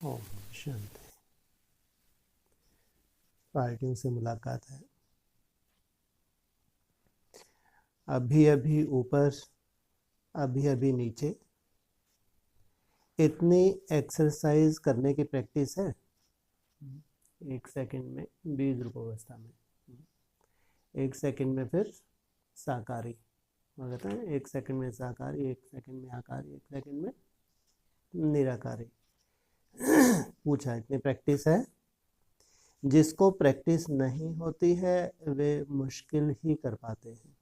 ओम शांति। पार्टियों से मुलाकात है। अभी अभी ऊपर, अभी अभी नीचे। इतनी एक्सरसाइज करने की प्रैक्टिस है। 1 सेकंड में 20 रूप अवस्था में, 1 सेकंड में फिर साकारी, कहते हैं 1 सेकंड में साकारी, 1 सेकंड में आकारी, 1 सेकंड में निराकारी। पूछा इतनी प्रैक्टिस है। जिसको प्रैक्टिस नहीं होती है वे मुश्किल ही कर पाते हैं।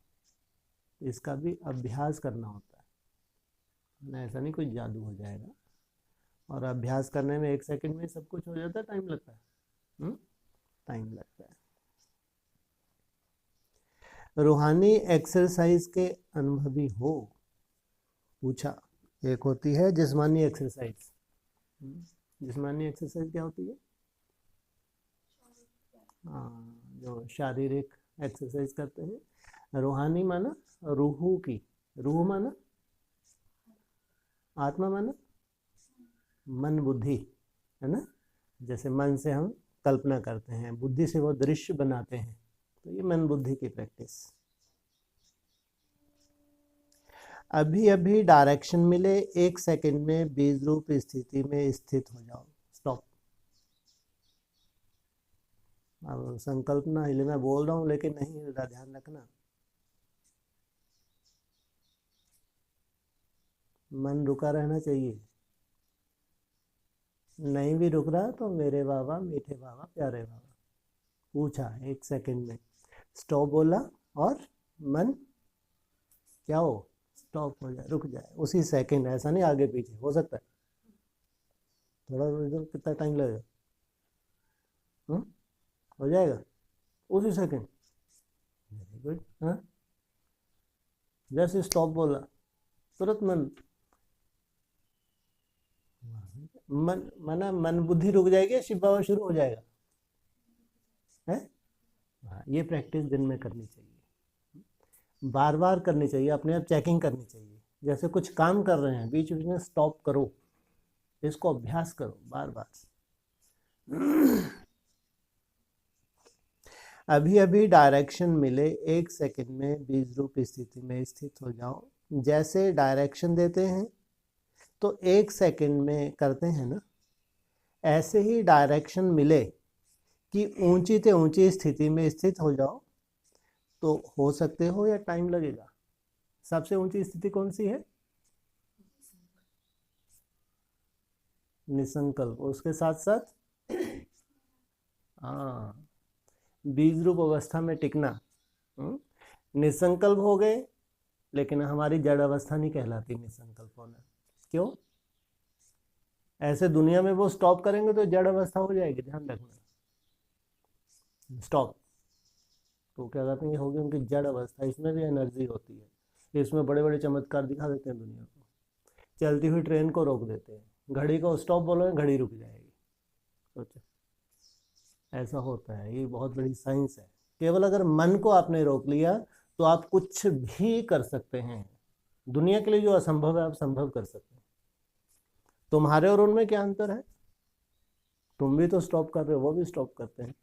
इसका भी अभ्यास करना होता है, ऐसा नहीं कोई जादू हो जाएगा। और अभ्यास करने में 1 सेकंड में सब कुछ हो जाता है, टाइम लगता है। टाइम लगता है। रूहानी एक्सरसाइज के अनुभवी हो? पूछा। एक होती है जिस्मानी एक्सरसाइज। जिस्मानी एक्सरसाइज क्या होती है? जो शारीरिक एक्सरसाइज करते हैं। रूहानी माना रूह की, रूह माना आत्मा, माना मन बुद्धि, है ना। जैसे मन से हम कल्पना करते हैं, बुद्धि से वो दृश्य बनाते हैं, तो ये मन बुद्धि की प्रैक्टिस। अभी अभी डायरेक्शन मिले, 1 सेकंड में बीज रूप स्थिति में स्थित हो जाओ। स्टॉप। अब संकल्प ना हिले, मैं बोल रहा हूँ लेकिन नहीं हिल रहा, ध्यान रखना। मन रुका रहना चाहिए। नहीं भी रुक रहा तो मेरे बाबा, मीठे बाबा, प्यारे बाबा। पूछा 1 सेकंड में स्टॉप बोला और मन क्या हो, स्टॉप हो जाए, रुक जाए उसी सेकंड। ऐसा नहीं आगे पीछे हो सकता है, थोड़ा कितना टाइम लगेगा? हो जाएगा उसी सेकंड। Very good. हाँ, जैसे स्टॉप बोला तुरंत मन मना मन बुद्धि रुक जाएगी, शिव बाबा शुरू हो जाएगा है। हाँ, ये प्रैक्टिस दिन में करनी चाहिए, बार बार करनी चाहिए, अपने आप चेकिंग करनी चाहिए। जैसे कुछ काम कर रहे हैं, बीच बीच में स्टॉप करो, इसको अभ्यास करो बार बार। अभी अभी डायरेक्शन मिले, 1 सेकंड में बीज रूप स्थिति में स्थित हो जाओ। जैसे डायरेक्शन देते हैं तो 1 सेकंड में करते हैं ना, ऐसे ही डायरेक्शन मिले कि ऊंची से ऊंची स्थिति में स्थित हो जाओ तो हो सकते हो, या टाइम लगेगा? सबसे ऊंची स्थिति कौन सी है? निसंकल्प। उसके साथ साथ हाँ, बीज रूप अवस्था में टिकना। निसंकल्प हो गए, लेकिन हमारी जड़ अवस्था नहीं कहलाती निसंकल्प होना। क्यों? ऐसे दुनिया में वो स्टॉप करेंगे तो जड़ अवस्था हो जाएगी, ध्यान रखना। स्टॉप तो क्या कहते हैं, ये होगी उनकी जड़ अवस्था। इसमें भी एनर्जी होती है, इसमें बड़े बड़े चमत्कार दिखा देते हैं दुनिया को। चलती हुई ट्रेन को रोक देते हैं, घड़ी को स्टॉप बोलोगे घड़ी रुक जाएगी। सोचो, ऐसा होता है। ये बहुत बड़ी साइंस है। केवल अगर मन को आपने रोक लिया तो आप कुछ भी कर सकते हैं। दुनिया के लिए जो असंभव है आप संभव कर सकते हैं। तुम्हारे और उनमें क्या अंतर है? तुम भी तो स्टॉप कर रहे हो, वो भी स्टॉप करते हैं।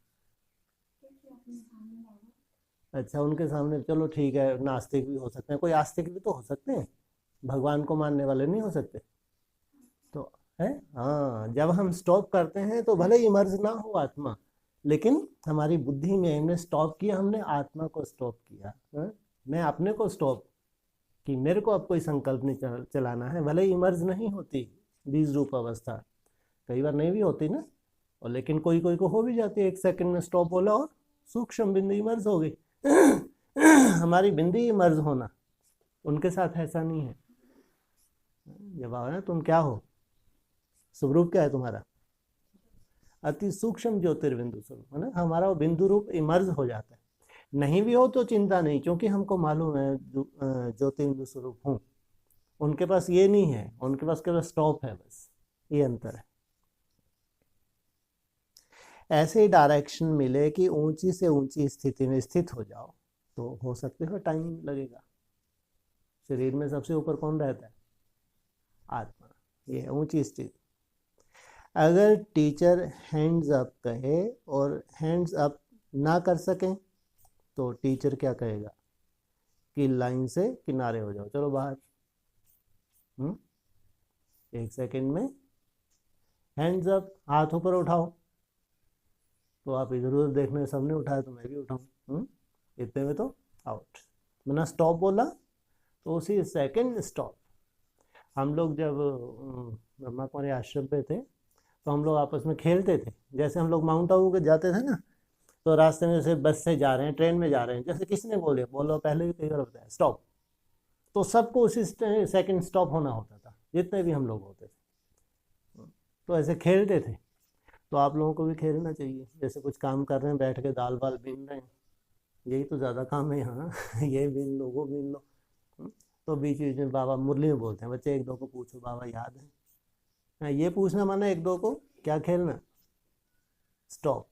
अच्छा, उनके सामने चलो ठीक है, नास्तिक भी हो सकते हैं, कोई आस्तिक भी तो हो सकते हैं, भगवान को मानने वाले नहीं हो सकते तो है। हाँ, जब हम स्टॉप करते हैं तो भले ही मर्ज ना हो आत्मा, लेकिन हमारी बुद्धि में हमने स्टॉप किया, हमने आत्मा को स्टॉप किया। मैं अपने को स्टॉप कि मेरे को अब कोई संकल्प नहीं चलाना है। भले ही मर्ज नहीं होती बीज रूप अवस्था, कई बार नहीं भी होती ना, और लेकिन कोई कोई को हो भी जाती है। 1 सेकंड में स्टॉप बोला और सूक्ष्म बिंदी मर्ज हो गई। हमारी बिंदी मर्ज होना, उनके साथ ऐसा नहीं है। जब आओ ना, तुम क्या हो, स्वरूप क्या है तुम्हारा? अति सूक्ष्म ज्योतिर्बिंदु स्वरूप है ना। हमारा वो बिंदु रूप इमर्ज हो जाता है। नहीं भी हो तो चिंता नहीं, क्योंकि हमको मालूम है ज्योतिर्बिंदु स्वरूप हूँ। उनके पास ये नहीं है, उनके पास केवल स्टॉप है, बस ये अंतर है। ऐसे ही डायरेक्शन मिले कि ऊंची से ऊंची स्थिति में स्थित हो जाओ तो हो सकते हो, टाइम लगेगा। शरीर में सबसे ऊपर कौन रहता है? आत्मा। ये है ऊंची स्थिति। अगर टीचर हैंड्स अप कहे और हैंड्स अप ना कर सकें तो टीचर क्या कहेगा कि लाइन से किनारे हो जाओ, चलो बाहर। 1 सेकेंड में हैंड्स अप, हाथ ऊपर उठाओ। तो आप इधर उधर देखने, सबने उठाया तो मैं भी उठाऊं, इतने में तो आउट। मैंने स्टॉप बोला तो उसी सेकंड स्टॉप। हम लोग जब ब्रह्मा कुमारी आश्रम पे थे तो हम लोग आपस में खेलते थे। जैसे हम लोग माउंट आबू के जाते थे ना, तो रास्ते में जैसे बस से जा रहे हैं, ट्रेन में जा रहे हैं, जैसे किसी ने बोलो पहले भी कई बार बताया स्टॉप, तो सबको उसी सेकंड स्टॉप होना होता था, जितने भी हम लोग होते थे। तो ऐसे खेलते थे। तो आप लोगों को भी खेलना चाहिए। जैसे कुछ काम कर रहे हैं, बैठ के दाल बाल बीन रहे हैं, यही तो ज़्यादा काम है यहाँ ये बीन लो, वो बीन लो। तो बीच बीच में बाबा मुरली में बोलते हैं, बच्चे एक दो को पूछो बाबा याद है। ये पूछना माना एक दो को क्या खेलना, स्टॉप।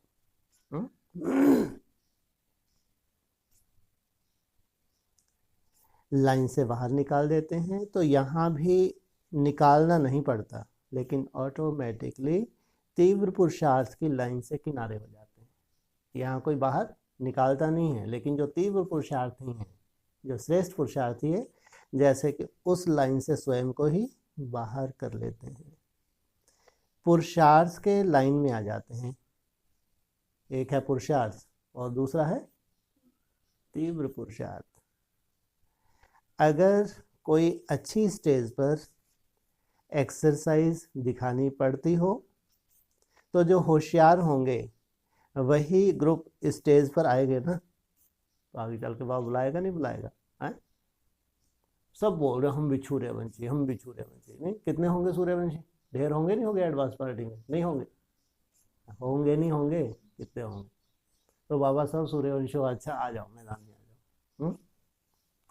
लाइन से बाहर निकाल देते हैं तो यहाँ भी निकालना नहीं पड़ता, लेकिन ऑटोमेटिकली तीव्र पुरुषार्थ की लाइन से किनारे हो जाते हैं। यहाँ कोई बाहर निकालता नहीं है, लेकिन जो तीव्र पुरुषार्थी हैं, जो श्रेष्ठ पुरुषार्थी है, जैसे कि उस लाइन से स्वयं को ही बाहर कर लेते हैं, पुरुषार्थ के लाइन में आ जाते हैं। एक है पुरुषार्थ और दूसरा है तीव्र पुरुषार्थ। अगर कोई अच्छी स्टेज पर एक्सरसाइज दिखानी पड़ती हो तो जो होशियार होंगे वही ग्रुप स्टेज पर आएंगे ना, तो आगे चल के बाबा बुलाएगा नहीं बुलाएगा है? सब बोल रहे हम भी सूर्यवंशी, हम भी सूर्यवंशी। नहीं, कितने होंगे सूर्यवंशी? ढेर होंगे नहीं होंगे? एडवांस पार्टी में नहीं होंगे? होंगे नहीं होंगे? कितने होंगे? तो बाबा सब सूर्यवंशी, अच्छा आ जाओ मैदान में, आ जाओ।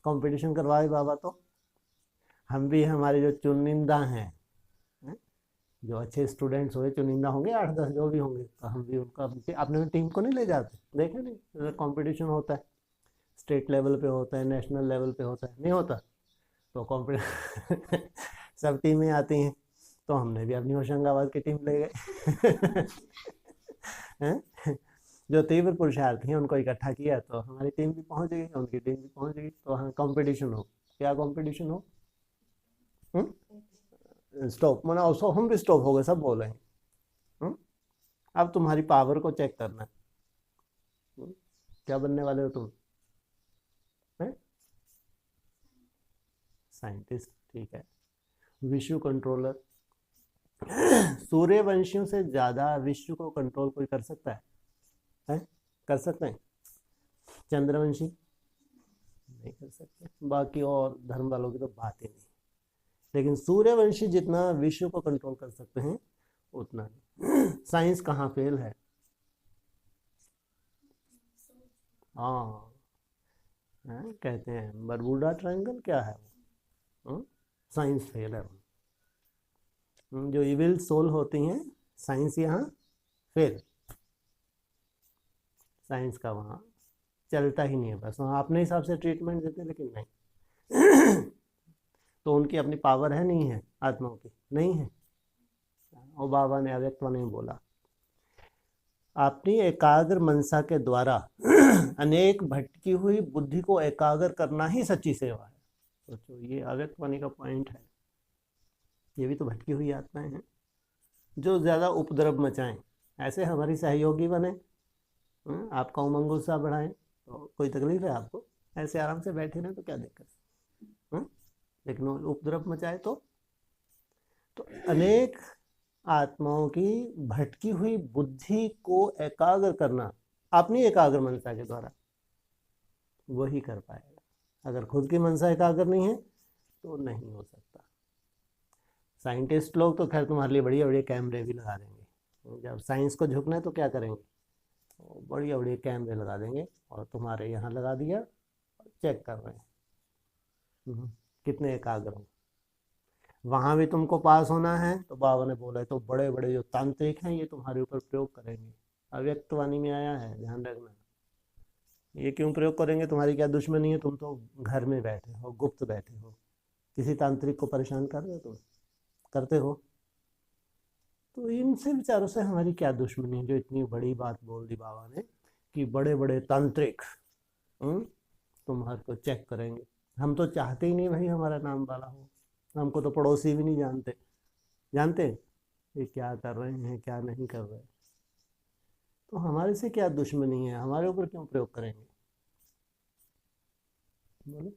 कंपटीशन करवाए बाबा तो हम भी, हमारे जो चुनिंदा हैं, जो अच्छे स्टूडेंट्स हुए चुनिंदा होंगे 8-10 जो भी होंगे, तो हम भी उनका अपने टीम को नहीं ले जाते? देखे नहीं, कंपटीशन होता है, स्टेट लेवल पे होता है, नेशनल लेवल पे होता है, नहीं होता? तो कंपटीशन सब टीमें आती हैं, तो हमने भी अपनी होशंगाबाद की टीम ले गए जो तीव्र पुरुषार्थी हैं उनको इकट्ठा किया, तो हमारी टीम भी पहुंच गई, उनकी टीम भी पहुंच गई। तो हाँ, कंपटीशन हो, क्या कंपटीशन हो? स्टॉप माना उसको, हम भी स्टॉप हो गए, सब बोल रहे हैं। अब तुम्हारी पावर को चेक करना है। क्या बनने वाले हो तुम? साइंटिस्ट, ठीक है। विश्व कंट्रोलर सूर्यवंशियों से ज्यादा विश्व को कंट्रोल कोई कर सकता है? कर सकते हैं? चंद्रवंशी नहीं कर सकते, बाकी और धर्म वालों की तो बात ही नहीं। लेकिन सूर्यवंशी जितना विश्व को कंट्रोल कर सकते हैं उतना नहीं। साइंस कहाँ फेल है? हाँ, कहते हैं बरबुडा ट्रायंगल, क्या है वो? साइंस फेल है। जो इविल सोल होती हैं, साइंस यहाँ फेल। साइंस का वहाँ चलता ही नहीं है, बस वहाँ अपने हिसाब से ट्रीटमेंट देते, लेकिन नहीं तो उनकी अपनी पावर है नहीं है, आत्माओं की नहीं है। और बाबा ने अव्यक्त नहीं बोला, अपनी एकाग्र मनसा के द्वारा अनेक भटकी हुई बुद्धि को एकाग्र करना ही सच्ची सेवा है। सोचो, ये अव्यक्त वाणी का पॉइंट है। ये भी तो भटकी हुई आत्माएं हैं जो ज़्यादा उपद्रव मचाएं, ऐसे हमारी सहयोगी बने, आपका उमंग उत्साह बढ़ाएं, तो कोई तकलीफ है आपको? ऐसे आराम से बैठे रहें तो क्या दिक्कत? लेकिन उपद्रव मचाए तो अनेक आत्माओं की भटकी हुई बुद्धि को एकाग्र करना अपनी एकाग्र मनसा के द्वारा वही कर पाएगा। अगर खुद की मनसा एकाग्र नहीं है तो नहीं हो सकता। साइंटिस्ट लोग तो खैर तुम्हारे लिए बढ़िया बढ़िया कैमरे भी लगा देंगे। जब साइंस को झुकना है तो क्या करेंगे? तो बढ़िया बढ़िया कैमरे लगा देंगे और तुम्हारे यहाँ लगा दिया, चेक कर रहे हैं कितने एकाग्र हो। वहाँ भी तुमको पास होना है तो बाबा ने बोला है, तो बड़े बड़े जो तांत्रिक हैं ये तुम्हारे ऊपर प्रयोग करेंगे। अव्यक्त वाणी में आया है, ध्यान रखना। ये क्यों प्रयोग करेंगे? तुम्हारी क्या दुश्मनी है? तुम तो घर में बैठे हो, गुप्त बैठे हो, किसी तांत्रिक को परेशान कर रहे हो? तुम करते हो? तो इनसे विचारों से हमारी क्या दुश्मनी है जो इतनी बड़ी बात बोल दी बाबा ने कि बड़े बड़े तांत्रिक तुम्हारे को चेक करेंगे। हम तो चाहते ही नहीं भाई हमारा नाम वाला हो, हमको तो पड़ोसी भी नहीं जानते जानते ये क्या कर रहे हैं क्या नहीं कर रहे। तो हमारे से क्या दुश्मनी है, हमारे ऊपर क्यों प्रयोग करेंगे बोलो।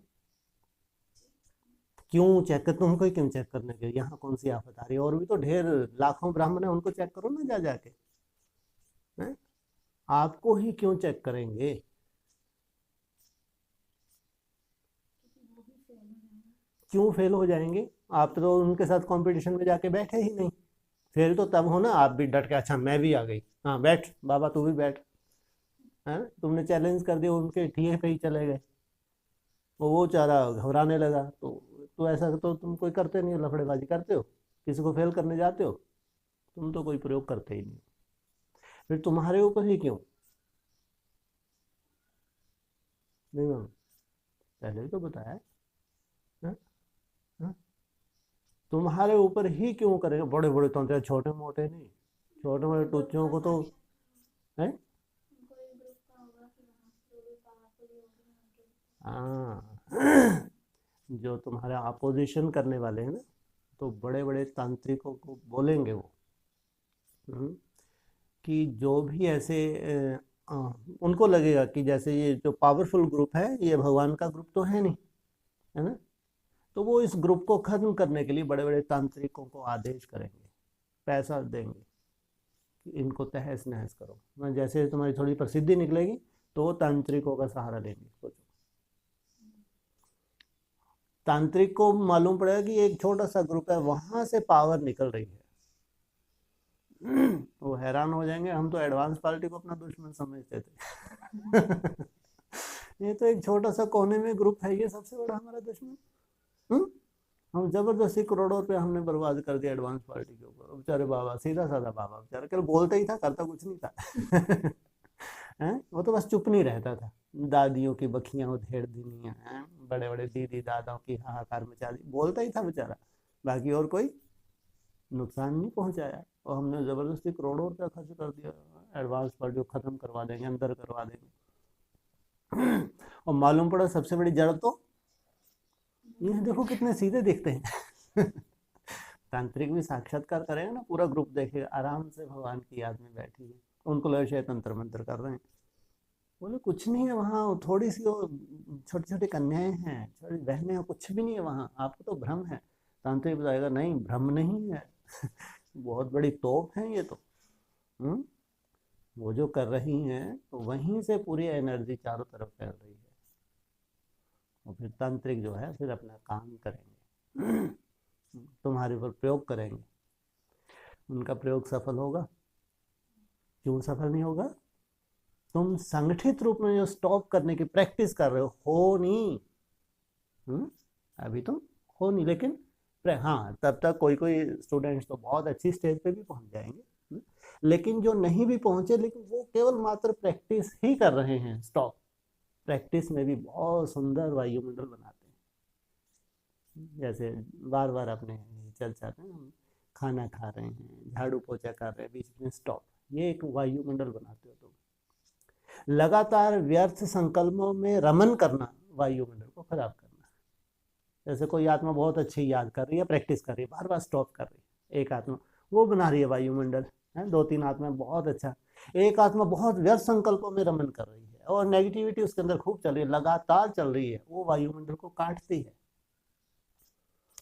क्यों चेक कर, तुमको क्यों चेक करने के, यहाँ कौन सी आफत आ रही है, और भी तो ढेर लाखों ब्राह्मण है उनको चेक करो ना जा जाके है? आपको ही क्यों चेक करेंगे। क्यों फेल हो जाएंगे, आप तो उनके साथ कंपटीशन में जाके बैठे ही नहीं। फेल तो तब हो ना आप भी डट के, अच्छा मैं भी आ गई, हाँ बैठ बाबा तू भी बैठ, है तुमने चैलेंज कर दिया उनके ठिए पे ही चले गए, वो चारा घबराने लगा। तो ऐसा तो तुम कोई करते नहीं हो, लफड़ेबाजी करते हो, किसी को फेल करने जाते हो, तुम तो कोई प्रयोग करते ही नहीं। फिर तुम्हारे ऊपर ही क्यों, नहीं मैम पहले भी तो बताया है? हाँ? तुम्हारे ऊपर ही क्यों करेंगे, बड़े बड़े तंत्र, छोटे मोटे नहीं, छोटे मोटे टुच्चों को तो है। हाँ जो तुम्हारा अपोजिशन करने वाले हैं ना, तो बड़े बड़े तांत्रिकों को बोलेंगे वो कि जो भी ऐसे उनको लगेगा कि जैसे ये जो पावरफुल ग्रुप है ये भगवान का ग्रुप तो है नहीं, है ना, तो वो इस ग्रुप को खत्म करने के लिए बड़े बड़े तांत्रिकों को आदेश करेंगे, पैसा देंगे कि इनको तहस नहस करो। मैं जैसे तुम्हारी थोड़ी प्रसिद्धि निकलेगी तो वो तांत्रिकों का सहारा लेंगे। सोचो तांत्रिक को मालूम पड़ेगा कि एक छोटा सा ग्रुप है वहां से पावर निकल रही है, वो हैरान हो जाएंगे, हम तो एडवांस पार्टी को अपना दुश्मन समझते थे ये तो एक छोटा सा कोने में ग्रुप है, ये सबसे बड़ा हमारा दुश्मन। हम जबरदस्ती करोड़ों रुपया हमने बर्बाद कर दिया एडवांस पार्टी के ऊपर। बेचारे बाबा सीधा साधा बाबा बेचारा केवल बोलता ही था, करता कुछ नहीं था हैं, वो तो बस चुप नहीं रहता था, दादियों की बखियां उधेड़ देनी है, बड़े बड़े दीदी दादाओं की हाहाकार मचा दी, बोलता ही था बेचारा, बाकी और कोई नुकसान नहीं पहुंचाया। और हमने जबरदस्ती करोड़ों रुपया खर्च कर दिया, एडवांस पार्टी को खत्म करवा देंगे, अंदर करवा देंगे और मालूम पड़ा सबसे बड़ी जड़ तो ये देखो कितने सीधे दिखते हैं तांत्रिक भी साक्षात्कार करेगा ना, पूरा ग्रुप देखेगा आराम से भगवान की याद में बैठी है, उनको लगे शायद तंत्र मंत्र कर रहे हैं, बोले कुछ नहीं है वहाँ, थोड़ी सी वो छोटी छोटी कन्याएं हैं, छोटी बहनें हैं, कुछ भी नहीं है वहाँ, आपको तो भ्रम है। तांत्रिक बताएगा नहीं भ्रम नहीं है बहुत बड़ी तोप है ये तो। वो जो कर रही हैं तो वहीं से पूरी एनर्जी चारों तरफ फैल रही है, और फिर तांत्रिक जो है फिर अपना काम करेंगे तुम्हारे ऊपर प्रयोग करेंगे, उनका प्रयोग सफल होगा। क्यों सफल नहीं होगा, तुम संगठित रूप में जो स्टॉप करने की प्रैक्टिस कर रहे हो नहीं। अभी तुम हो नहीं, लेकिन हाँ तब तक कोई कोई स्टूडेंट्स तो बहुत अच्छी स्टेज पे भी पहुंच जाएंगे, लेकिन जो नहीं भी पहुंचे लेकिन वो केवल मात्र प्रैक्टिस ही कर रहे हैं, स्टॉप प्रैक्टिस में भी बहुत सुंदर वायुमंडल बनाते हैं। जैसे बार बार अपने चल जाते हैं, हम खाना खा रहे हैं, झाड़ू पोछा कर रहे हैं, बीच में स्टॉप, ये एक वायुमंडल बनाते हो तुम। लगातार व्यर्थ संकल्पों में रमन करना वायुमंडल को खराब करना। जैसे कोई आत्मा बहुत अच्छी याद कर रही है, प्रैक्टिस कर रही है, बार बार स्टॉप कर रही है, एक आत्मा वो बना रही है वायुमंडल, है दो तीन आत्मा बहुत अच्छा, एक आत्मा बहुत व्यर्थ संकल्पों में रमन कर रही है और नेगेटिविटी उसके अंदर खूब चल रही है, लगातार चल रही है, वो वायुमंडल को काटती है।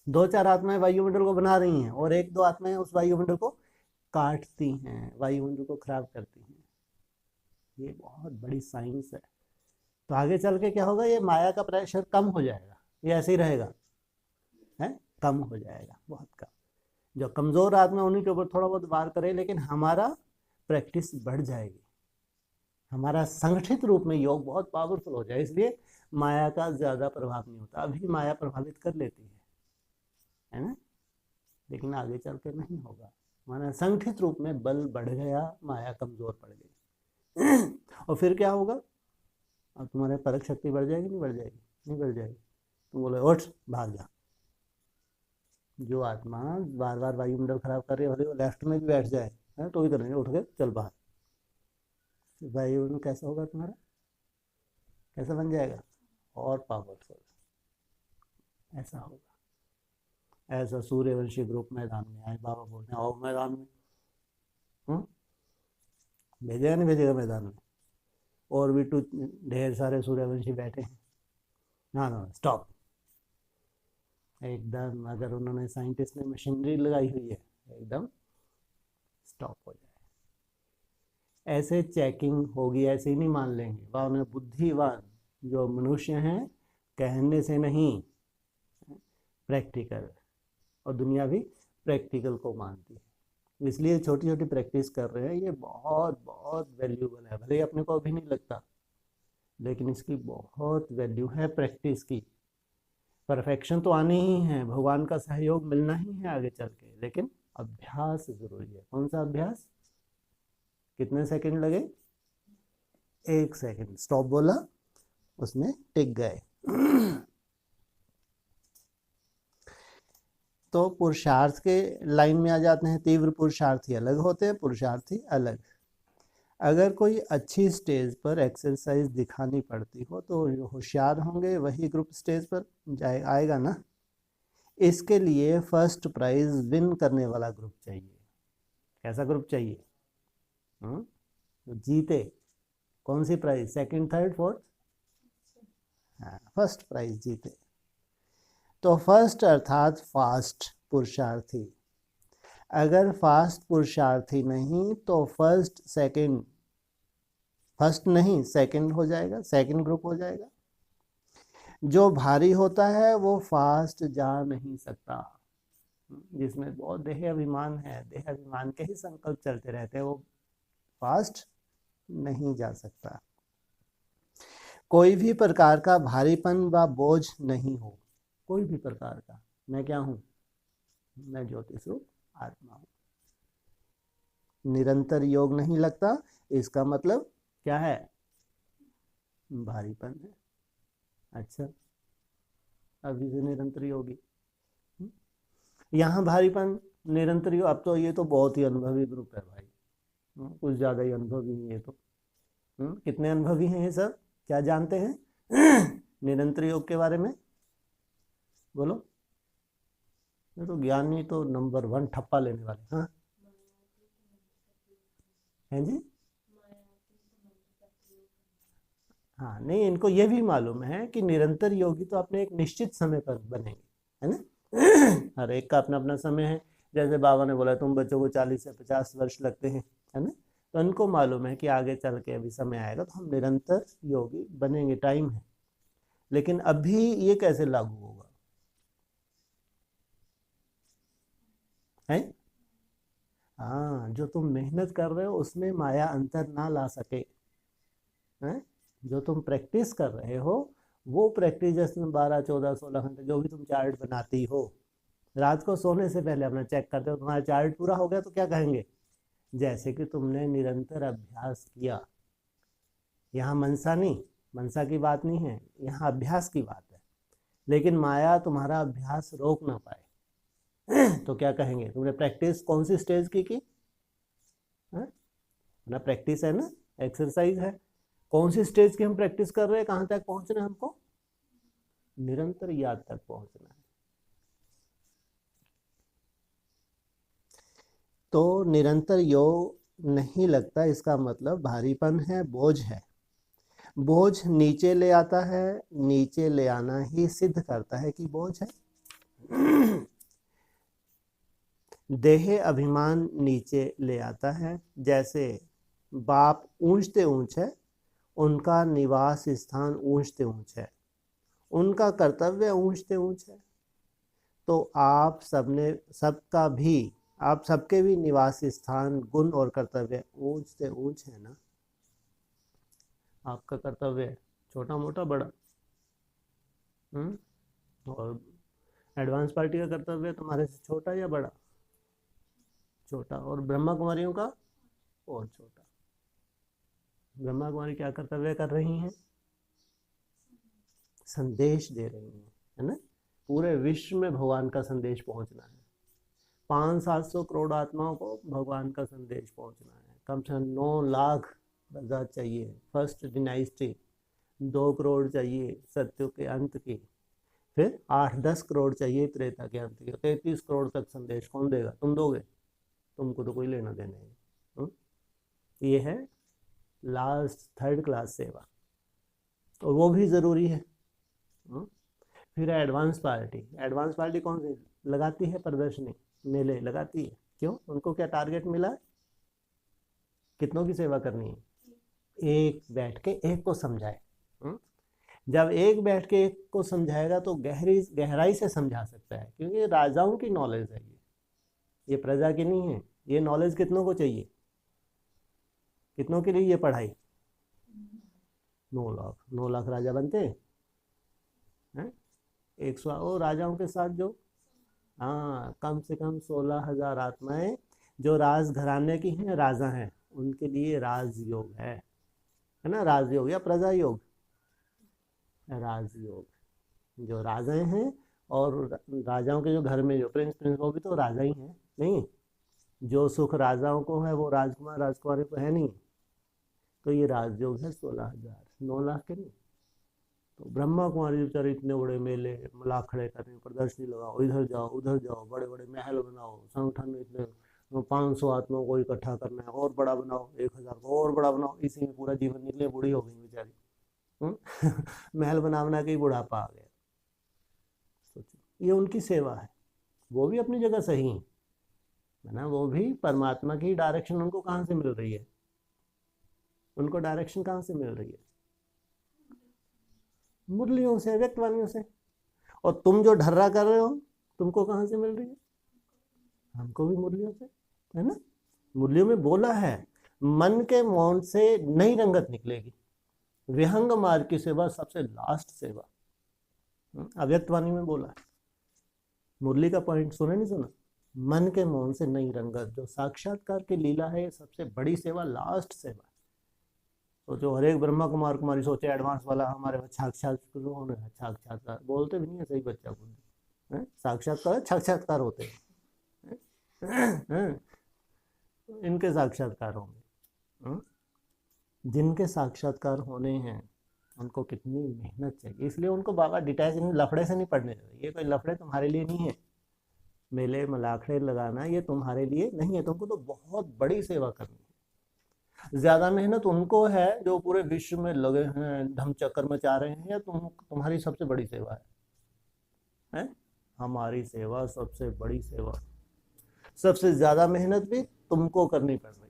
दो चार आत्माएं वायुमंडल को बना रही हैं और एक दो आत्माएं उस वायुमंडल को काटती हैं, वायुमंडल को खराब करती हैं। ये बहुत बड़ी साइंस है। तो आगे चल के क्या होगा, ये माया का प्रेशर कम हो जाएगा, ये ऐसे ही रहेगा, है कम हो जाएगा बहुत कम। जो कमजोर आत्मा उन्हीं के ऊपर थोड़ा बहुत वार करे, लेकिन हमारा प्रैक्टिस बढ़ जाएगी, हमारा संगठित रूप में योग बहुत पावरफुल हो जाए, इसलिए माया का ज्यादा प्रभाव नहीं होता। अभी माया प्रभावित कर लेती है ना, लेकिन आगे चल के नहीं होगा, हमारा संगठित रूप में बल बढ़ गया, माया कमजोर पड़ गई और फिर क्या होगा, अब तुम्हारे परख शक्ति बढ़ जाएगी नहीं बढ़ जाएगी, नहीं बढ़ जाएगी, तुम बोले उठ भाग जा, जो आत्मा बार बार वायुमंडल खराब कर रही है, भले वो लेफ्ट में भी बैठ जाए है तो भी करेंगे, उठ के चल बाहर, वायुमंडल कैसा होगा तुम्हारा, कैसा बन जाएगा, और पावरफुल, ऐसा होगा। ऐसा सूर्यवंशी ग्रुप मैदान में आए, बाबा बोलते हैं आओ मैदान में, भेजेगा नहीं भेजेगा मैदान में, और भी तो ढेर सारे सूर्यवंशी बैठे हैं, ना ना स्टॉप, एकदम, अगर उन्होंने साइंटिस्ट ने मशीनरी लगाई हुई है एकदम स्टॉप हो जाए। ऐसे चेकिंग होगी, ऐसे ही नहीं मान लेंगे, वह उन्हें बुद्धिवान जो मनुष्य हैं कहने से नहीं, प्रैक्टिकल, और दुनिया भी प्रैक्टिकल को मानती है, इसलिए छोटी छोटी प्रैक्टिस कर रहे हैं, ये बहुत बहुत वैल्यूबल है, भले ही अपने को अभी नहीं लगता, लेकिन इसकी बहुत वैल्यू है प्रैक्टिस की। परफेक्शन तो आनी ही है, भगवान का सहयोग मिलना ही है आगे चल के, लेकिन अभ्यास जरूरी है। कौन सा अभ्यास, कितने सेकंड लगे, 1 सेकंड स्टॉप बोला, उसमें टिक गए। तो पुरुषार्थ के लाइन में आ जाते हैं, तीव्र पुरुषार्थी अलग होते हैं, पुरुषार्थी अलग। अगर कोई अच्छी स्टेज पर एक्सरसाइज दिखानी पड़ती हो तो जो होशियार होंगे वही ग्रुप स्टेज पर जाए आएगा ना। इसके लिए फर्स्ट प्राइज विन करने वाला ग्रुप चाहिए। कैसा ग्रुप चाहिए, तो जीते। कौन सी प्राइज, सेकंड थर्ड फोर्थ, हाँ फर्स्ट प्राइज जीते। तो फर्स्ट अर्थात फास्ट पुरुषार्थी, अगर फास्ट पुरुषार्थी नहीं तो फर्स्ट सेकंड, फर्स्ट नहीं सेकंड हो जाएगा, सेकंड ग्रुप हो जाएगा। जो भारी होता है वो फास्ट जा नहीं सकता, जिसमें बहुत देह अभिमान है, देह अभिमान के ही संकल्प चलते रहते हैं, वो फास्ट नहीं जा सकता। कोई भी प्रकार का भारीपन व बोझ नहीं हो, कोई भी प्रकार का। मैं क्या हूं, मैं ज्योति स्वरूप आत्मा हूं। निरंतर योग नहीं लगता, इसका मतलब क्या है, भारीपन है। अच्छा, अभी से निरंतर योगी, यहाँ भारीपन निरंतर योग, अब तो ये तो बहुत ही अनुभवी ग्रुप है भाई, कुछ ज्यादा ही अनुभवी है ये तो। कितने अनुभवी हैं ये सब, क्या जानते हैं निरंतर योग के बारे में, बोलो। ये तो ज्ञानी तो नंबर 1 ठप्पा लेने वाले, हाँ हैं जी, हाँ नहीं, इनको ये भी मालूम है कि निरंतर योगी तो अपने एक निश्चित समय पर बनेंगे, है ना हर एक का अपना अपना समय है। जैसे बाबा ने बोला तुम बच्चों को 40 से 50 वर्ष लगते हैं, है ना, तो उनको मालूम है कि आगे चल के अभी समय आएगा तो हम निरंतर योगी बनेंगे, टाइम है। लेकिन अभी ये कैसे लागू होगा, है, हाँ जो तुम मेहनत कर रहे हो उसमें माया अंतर ना ला सके, है, जो तुम प्रैक्टिस कर रहे हो वो प्रैक्टिस, जैसे 12 14 16 घंटे जो भी तुम चार्ट बनाती हो, रात को सोने से पहले अपना चेक करते हो, तुम्हारा चार्ट पूरा हो गया तो क्या कहेंगे, जैसे कि तुमने निरंतर अभ्यास किया। यहाँ मनसा नहीं, मनसा की बात नहीं है, यहाँ अभ्यास की बात है। लेकिन माया तुम्हारा अभ्यास रोक ना पाए तो क्या कहेंगे, तुमने प्रैक्टिस कौन सी स्टेज की ना, प्रैक्टिस है ना, एक्सरसाइज है। कौन सी स्टेज की हम प्रैक्टिस कर रहे हैं, कहां तक पहुंचना है हमको, निरंतर याद तक पहुंचना है। तो निरंतर योग नहीं लगता, इसका मतलब भारीपन है, बोझ है। बोझ नीचे ले आता है, नीचे ले आना ही सिद्ध करता है कि बोझ है। देह अभिमान नीचे ले आता है, जैसे बाप ऊंचते ऊंच है, उनका निवास स्थान ऊंचते ऊंच है, उनका कर्तव्य ऊंचते ऊंच है। तो आप सबने, सबका भी, आप सबके भी निवास स्थान, गुण और कर्तव्य ऊंचते ऊंच है ना। आपका कर्तव्य छोटा मोटा बड़ा, और एडवांस पार्टी का कर्तव्य तुम्हारे से छोटा या बड़ा, छोटा, और ब्रह्मा कुमारियों का और छोटा। ब्रह्मा कुमारी क्या कर्तव्य कर रही हैं, संदेश दे रही हैं, है ना। पूरे विश्व में भगवान का संदेश पहुंचना है। 500-700 करोड़ आत्माओं को भगवान का संदेश पहुंचना है। कम से कम 9 लाख प्रजा चाहिए फर्स्ट डिनाइस्टी, 2 करोड़ चाहिए सत्य के अंत की, फिर 8-10 करोड़ चाहिए त्रेता के अंत की, 33 करोड़ तक संदेश कौन देगा? तुम दोगे? तुमको तो कोई लेना देना नहीं। ये है लास्ट 3rd क्लास सेवा, तो वो भी ज़रूरी है। फिर एडवांस पार्टी। एडवांस पार्टी कौन सी लगाती है? प्रदर्शनी, मेले लगाती है। क्यों? उनको क्या टारगेट मिला है? कितनों की सेवा करनी है? एक बैठ के एक को समझाए। जब एक बैठ के एक को समझाएगा तो गहराई से समझा सकता है, क्योंकि राजाओं की नॉलेज है ये प्रजा की नहीं है। ये नॉलेज कितनों को चाहिए? कितनों के लिए ये पढ़ाई? 9 लाख राजा बनते हैं। 100 और राजाओं के साथ जो कम से कम 16,000 आत्माएं जो राज घराने की हैं, राजा हैं, उनके लिए राजयोग है ना? राजयोग या प्रजा योग? राजयोग। जो राजा हैं और राजाओं के जो घर में जो प्रिंस वो भी तो राजा ही हैं। नहीं, जो सुख राजाओं को है वो राजकुमार राजकुमारी को है नहीं। तो ये राजयोग है 16,000, 9 लाख के नहीं। तो ब्रह्मा कुमारी बेचारे इतने बड़े मेले मलाख खड़े करें, प्रदर्शनी लगाओ, इधर जाओ उधर जाओ, बड़े बड़े महल बनाओ, संगठन में इतने 500 आत्माओं को इकट्ठा करना है, और बड़ा बनाओ, 1000 को और बड़ा बनाओ। इसी में पूरा जीवन निकले, बूढ़ी हो गई बेचारी। महल बना के ही बुढ़ापा आ गया। सोचिए, ये उनकी सेवा है। वो भी अपनी जगह सही है ना? वो भी परमात्मा की डायरेक्शन उनको कहाँ से मिल रही है? उनको डायरेक्शन कहाँ से मिल रही है? मुरलियों से, व्यक्तवाणियों से। और तुम जो ढर्रा कर रहे हो, तुमको कहाँ से मिल रही है? हमको भी मुरलियों से, है ना? मुरलियों में बोला है, मन के मौन से नई रंगत निकलेगी। विहंग मार्ग की सेवा सबसे लास्ट सेवा। अव्यक्तवाणी में बोला है। मुरली का पॉइंट सुने नहीं सुना? मन के मौन से नई रंगत, जो साक्षात्कार की लीला है, सबसे बड़ी सेवा, लास्ट सेवा। तो जो हरेक ब्रह्मा कुमार कुमारी सोचे एडवांस वाला हमारे साक्षात्कार बोलते भी नहीं है सही बच्चा को। साक्षात्कार होते हैं। इनके साक्षात्कार होंगे। जिनके साक्षात्कार होने हैं उनको कितनी मेहनत चाहिए। इसलिए उनको बाबा डिटैच लफड़े से नहीं पढ़ने देते। ये कोई लफड़े तुम्हारे लिए नहीं है, मेले मलाखड़े लगाना ये तुम्हारे लिए नहीं है। तुमको तो बहुत बड़ी सेवा करनी है। ज्यादा मेहनत उनको है जो पूरे विश्व में लगे हैं, धम चक्कर मचा रहे हैं, या तुम्हारी सबसे बड़ी सेवा है? हमारी सेवा सबसे बड़ी सेवा। सबसे ज्यादा मेहनत भी तुमको करनी पड़ रही है।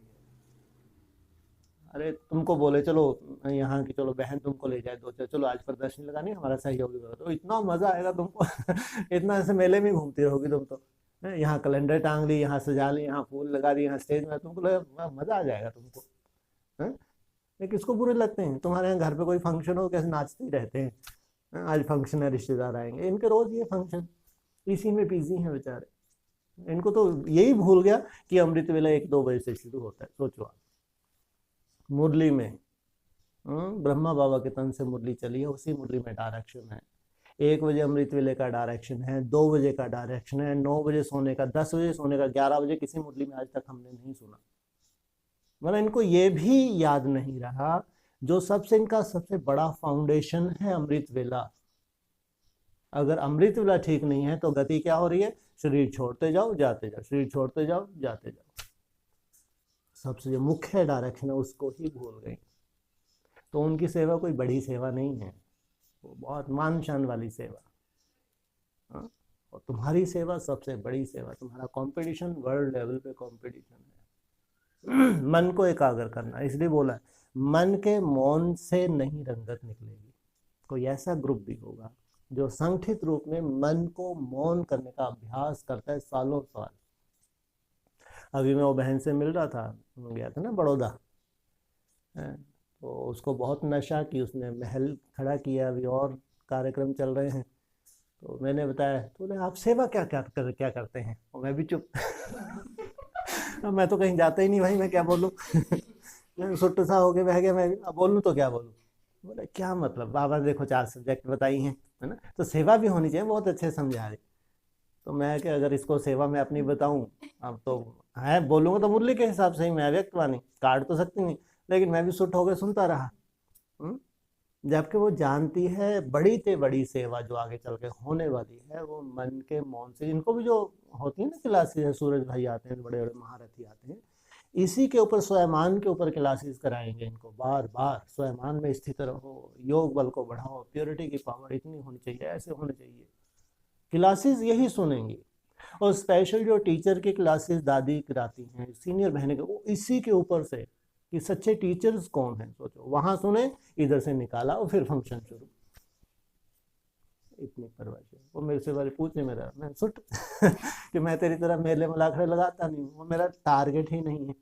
अरे तुमको बोले चलो यहाँ की, चलो बहन तुमको ले जाए, दो चलो आज प्रदर्शनी लगानी, हमारा सहयोगी होगा, तो इतना मजा आएगा तुमको। इतना ऐसे मेले में घूमती रहोगी तुम तो। यहाँ कैलेंडर टांग ली, यहाँ सजा ली, यहाँ फूल लगा दी, यहाँ स्टेज में, तुमको मजा आ जाएगा तुमको। लेकिन किसको बुरे लगते हैं? तुम्हारे यहाँ घर पे कोई फंक्शन हो, कैसे नाचते ही रहते हैं। आज फंक्शन है, रिश्तेदार आएंगे, इनके रोज ये फंक्शन, इसी में बिजी हैं बेचारे। इनको तो यही भूल गया कि अमृत वेला 1-2 बजे से शुरू होता है। सोचो आप, मुरली में ब्रह्मा बाबा के तन से मुरली चली है, उसी मुरली में डायरेक्शन है। 1 बजे अमृत वेले का डायरेक्शन है, 2 बजे का डायरेक्शन है, 9 बजे सोने का, 10 बजे सोने का, 11 बजे किसी मुरली में आज तक हमने नहीं सुना। मतलब इनको ये भी याद नहीं रहा जो सबसे इनका सबसे बड़ा फाउंडेशन है अमृत वेला। अगर अमृत वेला ठीक नहीं है तो गति क्या हो रही है? शरीर छोड़ते जाओ जाते जाओ, शरीर छोड़ते जाओ जाते जाओ। सबसे जो मुख्य डायरेक्शन है उसको ही भूल गई। तो उनकी सेवा कोई बड़ी सेवा नहीं है, वो बहुत मान शान वाली सेवा। और तुम्हारी सेवा सबसे बड़ी सेवा। तुम्हारा कंपटीशन वर्ल्ड लेवल पे कंपटीशन है। मन को एकाग्र करना, इसलिए बोला है मन के मौन से नहीं रंगत निकलेगी। कोई ऐसा ग्रुप भी होगा जो संगठित रूप में मन को मौन करने का अभ्यास करता है सालों साल। अभी मैं वो बहन से मिल रहा था, गया था ना बड़ौदा, तो उसको बहुत नशा की, उसने महल खड़ा किया, अभी और कार्यक्रम चल रहे हैं। तो मैंने बताया, तो बोले आप सेवा क्या करते हैं? और मैं भी चुप। मैं तो कहीं जाता ही नहीं भाई, मैं क्या बोलूँ। मैं सुट्ट सा होके बह गया, मैं अब बोलूँ तो क्या बोलूँ। बोले क्या मतलब बाबा, देखो 4 सब्जेक्ट बताई हैं, है ना। तो सेवा भी होनी चाहिए, बहुत अच्छे समझा रहे। तो मैं कि अगर इसको सेवा में अपनी बताऊं, अब तो है बोलूंगा तो मुरली के हिसाब से ही, मैं व्यक्त वाणी काट तो सकती नहीं, लेकिन मैं भी सुट होकर सुनता रहा। हम्म? जबकि वो जानती है बड़ी से बड़ी सेवा जो आगे चल के होने वाली है वो मन के मौन से, इनको भी जो होती है ना क्लासेस, सूरज भाई आते हैं, बड़े बड़े महारथी आते हैं, इसी के ऊपर स्वयमान के ऊपर क्लासेस कराएंगे इनको, बार बार स्वयमान में स्थित रहो, योग बल को बढ़ाओ, प्योरिटी की पावर इतनी होनी चाहिए, ऐसे होने चाहिए, क्लासेस यही सुनेंगी। और स्पेशल जो टीचर की क्लासेस दादी कराती हैं, सीनियर बहनें के, वो इसी के ऊपर से कि सच्चे टीचर्स कौन हैं, सोचो, वहां सुने, इधर से निकाला और फिर फंक्शन शुरू। इतनी परवाह, वो मेरे से बारे पूछे मेरा, मैं सुट कि मैं तेरी तरह मेले में लाखड़े लगाता नहीं हूँ, वो मेरा टारगेट ही नहीं है।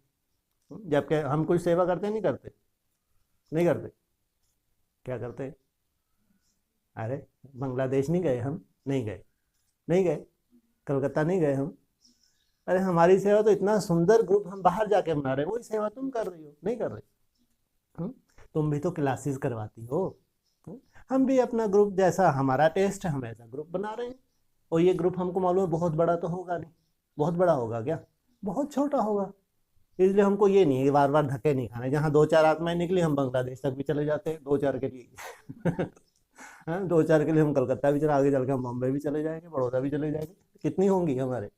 जबकि हम कोई सेवा करते नहीं करते, नहीं करते, क्या करते? अरे बांग्लादेश नहीं गए हम, नहीं गए, नहीं गए, कलकत्ता नहीं गए हम, अरे हमारी सेवा तो इतना सुंदर ग्रुप हम बाहर जाके बना रहे हैं, वही सेवा तुम कर रही हो, नहीं कर रहे। तुम भी तो क्लासेस करवाती हो, हम भी अपना ग्रुप जैसा हमारा टेस्ट है हम ऐसा ग्रुप बना रहे हैं। और ये ग्रुप हमको मालूम है बहुत बड़ा तो होगा नहीं, बहुत बड़ा होगा क्या, बहुत छोटा होगा। इसलिए हमको ये नहीं है बार बार धक्के नहीं खाने, जहाँ 2-4 आत्माएं निकली हम बांग्लादेश तक भी चले जाते हैं 2-4 के लिए हाँ 2-4 के लिए हम कलकत्ता भी चले, आगे चल के हम बॉम्बे भी चले जाएंगे, बड़ौदा भी चले जाएंगे। कितनी होंगी हमारे?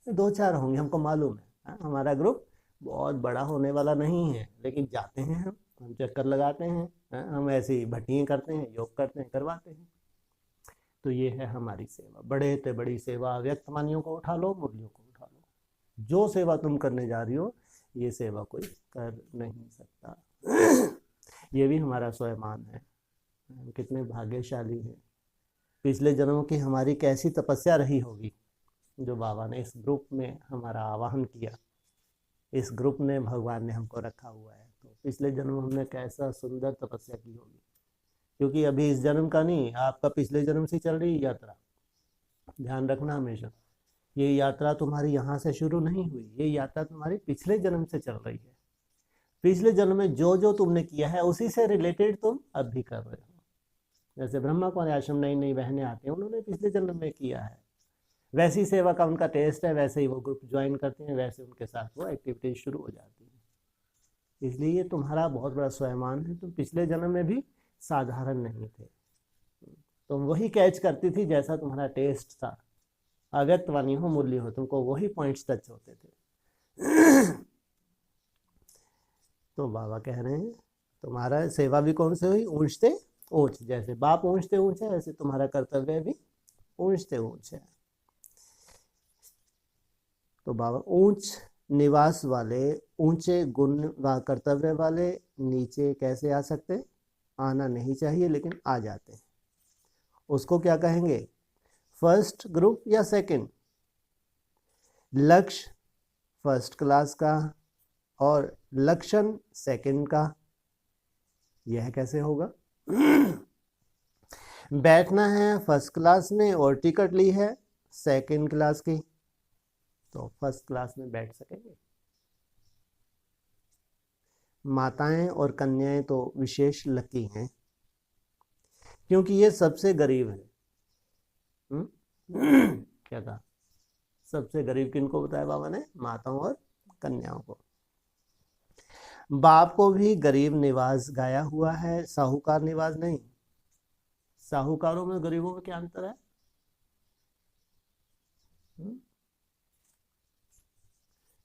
2-4 होंगे, हमको मालूम है। हमारा ग्रुप बहुत बड़ा होने वाला नहीं है, लेकिन जाते हैं हम चक्कर लगाते हैं, हम ऐसे ही भट्टियाँ करते हैं, योग करते हैं, करवाते हैं। तो ये है हमारी सेवा, बड़े से बड़ी सेवा, व्यक्त मानियों को उठा लो, मुरलियों को उठा लो, जो सेवा तुम करने जा रही हो ये सेवा कोई कर नहीं सकता ये भी हमारा स्वयमान है, कितने भाग्यशाली हैं। पिछले जन्मों की हमारी कैसी तपस्या रही होगी जो बाबा ने इस ग्रुप में हमारा आवाहन किया, इस ग्रुप ने भगवान ने हमको रखा हुआ है। तो पिछले जन्म हमने कैसा सुंदर तपस्या की होगी, क्योंकि अभी इस जन्म का नहीं, आपका पिछले जन्म से चल रही यात्रा, ध्यान रखना हमेशा। ये यात्रा तुम्हारी यहाँ से शुरू नहीं हुई, ये यात्रा तुम्हारी पिछले जन्म से चल रही है। पिछले जन्म में जो जो तुमने किया है उसी से रिलेटेड तुम अब भी कर रहे हो। जैसे ब्रह्मा कुमारी आश्रम नई नई बहनें आती हैं, उन्होंने पिछले जन्म में किया है, वैसी सेवा का उनका टेस्ट है, वैसे ही वो ग्रुप ज्वाइन करते हैं, वैसे उनके साथ वो एक्टिविटीज शुरू हो जाती है। इसलिए ये तुम्हारा बहुत बड़ा स्वयमान है, तुम पिछले जन्म में भी साधारण नहीं थे, तुम वही कैच करती थी जैसा तुम्हारा टेस्ट था, अव्यक्त वाणी हो, मुरली हो, तुमको वही पॉइंट्स टच होते थे तो बाबा कह रहे हैं तुम्हारा सेवा भी कौन से हुई, ऊंचते ऊंच, जैसे बाप ऊंचते ऊंच है ऐसे तुम्हारा कर्तव्य भी ऊंचते ऊंच है। तो बाबा ऊंच निवास वाले, ऊंचे गुण व कर्तव्य वाले नीचे कैसे आ सकते, आना नहीं चाहिए लेकिन आ जाते हैं, उसको क्या कहेंगे, फर्स्ट ग्रुप या सेकंड। लक्ष्य फर्स्ट क्लास का और लक्षण सेकंड का, यह कैसे होगा बैठना है फर्स्ट क्लास में और टिकट ली है सेकंड क्लास की, तो फर्स्ट क्लास में बैठ सकेंगे। माताएं और कन्याएं तो विशेष लकी हैं क्योंकि ये सबसे गरीब है। क्या कहा, सबसे गरीब किनको बताया बाबा ने, माताओं और कन्याओं को। बाप को भी गरीब निवास गाया हुआ है, साहूकार निवास नहीं। साहूकारों में गरीबों में क्या अंतर है?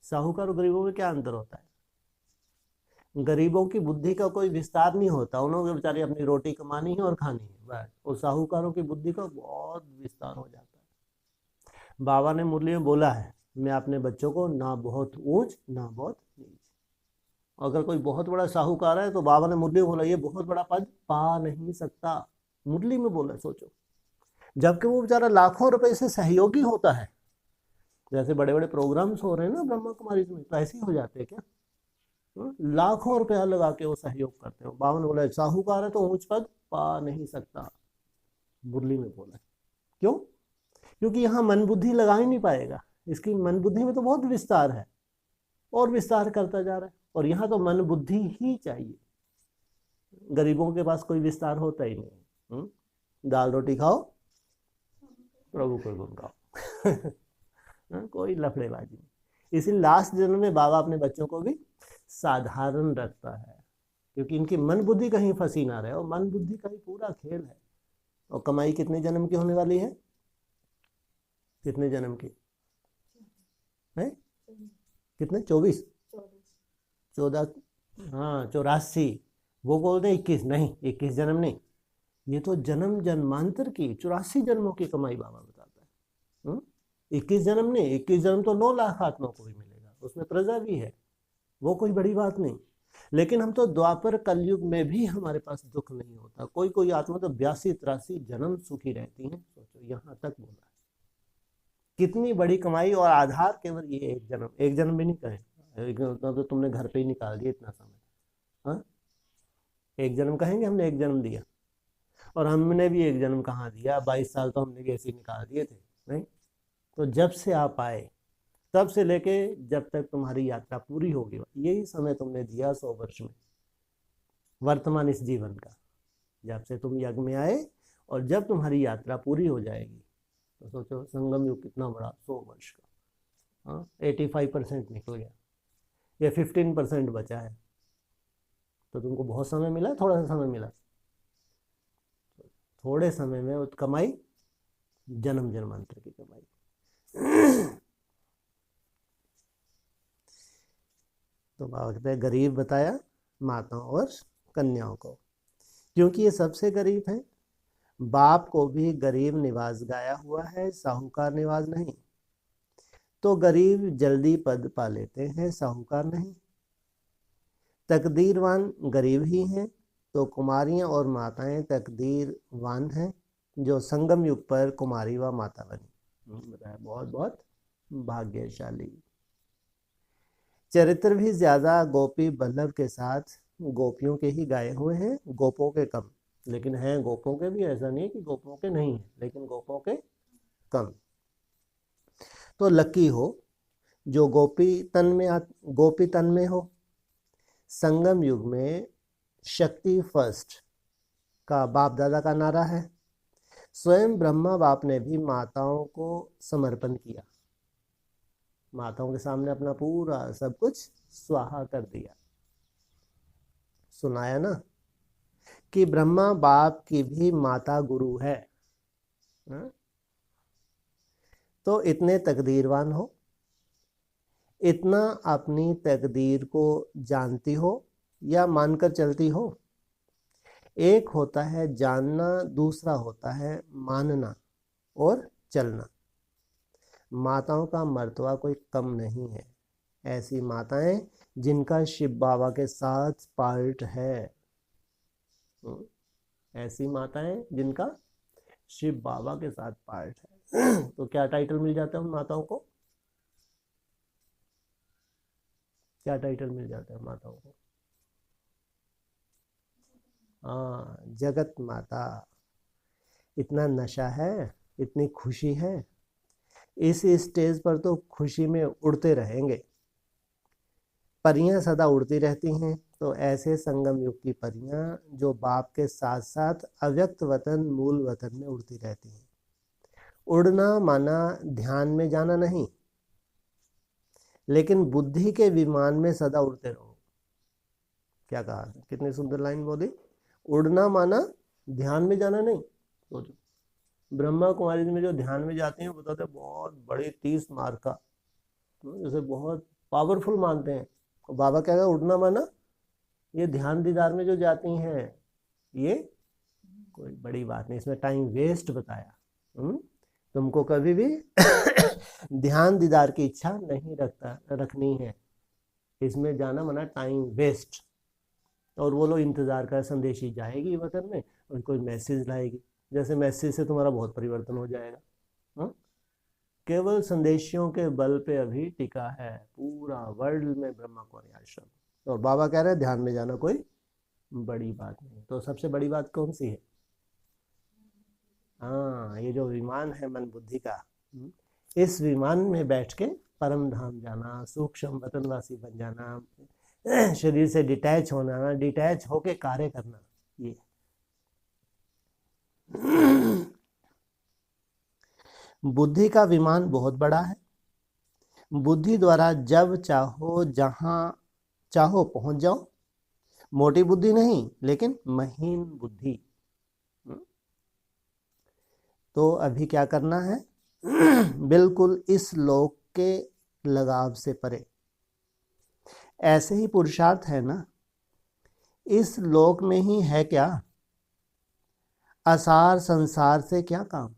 साहूकार और गरीबों में क्या अंतर होता है? गरीबों की बुद्धि का कोई विस्तार नहीं होता, उन्होंने बेचारे अपनी रोटी कमानी है और खानी है बस, और साहूकारों की बुद्धि का बहुत विस्तार हो जाता है। बाबा ने मुरली में बोला है, मैं अपने बच्चों को ना बहुत ऊंच ना बहुत नीच। अगर कोई बहुत बड़ा साहूकार है तो बाबा ने मुरली में बोला ये बहुत बड़ा पद पा नहीं सकता, मुरली में बोला, सोचो। जबकि वो बेचारा लाखों रुपए से सहयोगी होता है, जैसे बड़े बड़े प्रोग्राम्स हो रहे हैं ना ब्रह्मा कुमारी में, तो ऐसे ही हो जाते हैं क्या, लाखों रुपया लगा के वो सहयोग करते हो। बाबा ने बोला साहूकार है तो ऊंच पद पा नहीं सकता, मुरली में बोला। क्यों? क्योंकि यहाँ मन बुद्धि लगा ही नहीं पाएगा, इसकी मन बुद्धि में तो बहुत विस्तार है और विस्तार करता जा रहा है, और यहाँ तो मन बुद्धि ही चाहिए, गरीबों के पास कोई विस्तार होता ही नहीं। दाल रोटी खाओ, प्रभु को गुण गाओ। कोई लफड़ेबाजी नहीं। इसीलिए लास्ट जन्म में बाबा अपने बच्चों को भी साधारण रखता है, क्योंकि इनकी मन बुद्धि कहीं फंसी ना रहे, और मन बुद्धि का ही पूरा खेल है। और कमाई कितने जन्म की होने वाली है? कितने जन्म की है? कितने? 24, 14, हाँ 84। वो बोलते हैं 21, नहीं 21 जन्म नहीं, ये तो जन्म जन्मांतर की 84 जन्मों की कमाई बाबा बताता है। 21 जन्म नहीं, 21 जन्म तो 9 लाख आत्माओं को भी मिलेगा, उसमें प्रजा भी है, वो कोई बड़ी बात नहीं। लेकिन हम तो द्वापर कलयुग में भी हमारे पास दुख नहीं होता। कोई कोई आत्मा तो 82-83 जन्म सुखी रहती है। सोचो, यहाँ तक बोला है। कितनी बड़ी कमाई, और आधार केवल ये एक जन्म। एक जन्म भी नहीं कहे, उतना तो तुमने घर पे ही निकाल दिया इतना समय। हाँ, एक जन्म कहेंगे हमने एक जन्म दिया, और हमने भी एक जन्म कहाँ दिया, 22 साल तो हमने भी ऐसे ही निकाल दिए थे, नहीं? तो जब से आप आए तब से लेके जब तक तुम्हारी यात्रा पूरी होगी, यही समय तुमने दिया 100 वर्ष में, वर्तमान इस जीवन का। जब से तुम यज्ञ में आए और जब तुम्हारी यात्रा पूरी हो जाएगी, तो सोचो संगम युग कितना बड़ा, 100 वर्ष का। हाँ, 85% निकल गया, ये 15% बचा है। तो तुमको बहुत समय मिला, थोड़ा सा समय मिला? थोड़े समय में कमाई जन्म जन्मांतर की कमाई। तो बाबा कहते हैं गरीब बताया माताओं और कन्याओं को, क्योंकि ये सबसे गरीब हैं। बाप को भी गरीब निवास गाया हुआ है, साहूकार निवास नहीं। तो गरीब जल्दी पद पा लेते हैं, साहूकार नहीं। तकदीरवान गरीब ही हैं, तो कुमारियां और माताएं तकदीरवान हैं, जो संगम युग पर कुमारी व माता बनी। बताया, बहुत बहुत भाग्यशाली। चरित्र भी ज्यादा गोपी बल्लभ के साथ गोपियों के ही गाए हुए हैं, गोपों के कम। लेकिन हैं गोपों के भी, ऐसा नहीं कि गोपों के नहीं है, लेकिन गोपों के कम। तो लकी हो जो गोपी तन में हो। संगम युग में शक्ति फर्स्ट का बाप दादा का नारा है। स्वयं ब्रह्मा बाप ने भी माताओं को समर्पण किया, माताओं के सामने अपना पूरा सब कुछ स्वाहा कर दिया। सुनाया ना कि ब्रह्मा बाप की भी माता गुरु है। तो इतने तकदीरवान हो, इतना अपनी तकदीर को जानती हो या मानकर चलती हो। एक होता है जानना, दूसरा होता है मानना और चलना। माताओं का मर्तबा कोई कम नहीं है। ऐसी माताएं जिनका शिव बाबा के साथ पार्ट है। ऐसी माताएं जिनका शिव बाबा के साथ पार्ट है। तो क्या टाइटल मिल जाता है उन माताओं को? क्या टाइटल मिल जाता है माताओं को? हाँ, जगत माता। इतना नशा है, इतनी खुशी है, इस स्टेज पर तो खुशी में उड़ते रहेंगे। परियां सदा उड़ती रहती हैं। तो ऐसे संगम युग की परियां जो बाप के साथ साथ अव्यक्त वतन मूल वतन में उड़ती रहती हैं। उड़ना माना ध्यान में जाना नहीं, लेकिन बुद्धि के विमान में सदा उड़ते रहो। क्या कहा, कितनी सुंदर लाइन बोली। उड़ना माना ध्यान में जाना नहीं। सोचो, ब्रह्मा कुमारी में जो ध्यान में जाते हैं बताते बहुत बड़े 30 मार्क का, जैसे बहुत पावरफुल मानते हैं। और बाबा क्या, उड़ना माना ये ध्यान दीदार में जो जाती हैं, ये कोई बड़ी बात नहीं, इसमें टाइम वेस्ट बताया। तुमको कभी भी ध्यान दीदार की इच्छा नहीं रखनी है। इसमें जाना मना टाइम वेस्ट। और वो लोग इंतजार कर, संदेशी जाएगी वतन में और कोई मैसेज लाएगी, जैसे मैसेज से तुम्हारा बहुत परिवर्तन हो जाएगा। हाँ, केवल संदेशियों के बल पे अभी टिका है पूरा वर्ल्ड में ब्रह्मा कुमारी आश्रम। और बाबा कह रहे हैं ध्यान में जाना कोई बड़ी बात नहीं। तो सबसे बड़ी बात कौन सी है? हाँ, ये जो विमान है मन बुद्धि का, इस विमान में बैठ के परम धाम जाना, सूक्ष्म वतनवासी बन जाना, शरीर से डिटैच होना, डिटैच होके कार्य करना। ये बुद्धि का विमान बहुत बड़ा है। बुद्धि द्वारा जब चाहो जहां चाहो पहुंच जाओ। मोटी बुद्धि नहीं, लेकिन महीन बुद्धि। तो अभी क्या करना है? बिल्कुल इस लोक के लगाव से परे। ऐसे ही पुरुषार्थ है ना, इस लोक में ही है क्या? असार संसार से क्या काम?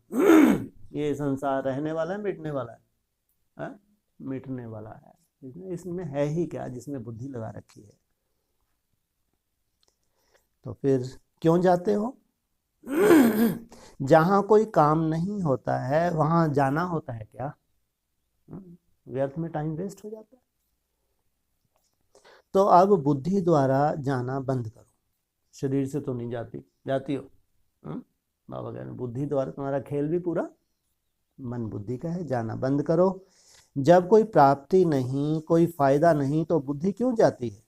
ये संसार रहने वाला है, मिटने वाला है? हा? मिटने वाला है। इसमें है ही क्या जिसमें बुद्धि लगा रखी है? तो फिर क्यों जाते हो? जहां कोई काम नहीं होता है वहां जाना होता है क्या? व्यर्थ में टाइम वेस्ट हो जाता है। तो अब बुद्धि द्वारा जाना बंद करो। शरीर से तो नहीं जाती, जाती हो? बाबा कह रहे हैं बुद्धि द्वारा तुम्हारा खेल भी पूरा मन बुद्धि का है, जाना बंद करो। जब कोई प्राप्ति नहीं, कोई फायदा नहीं, तो बुद्धि क्यों जाती है?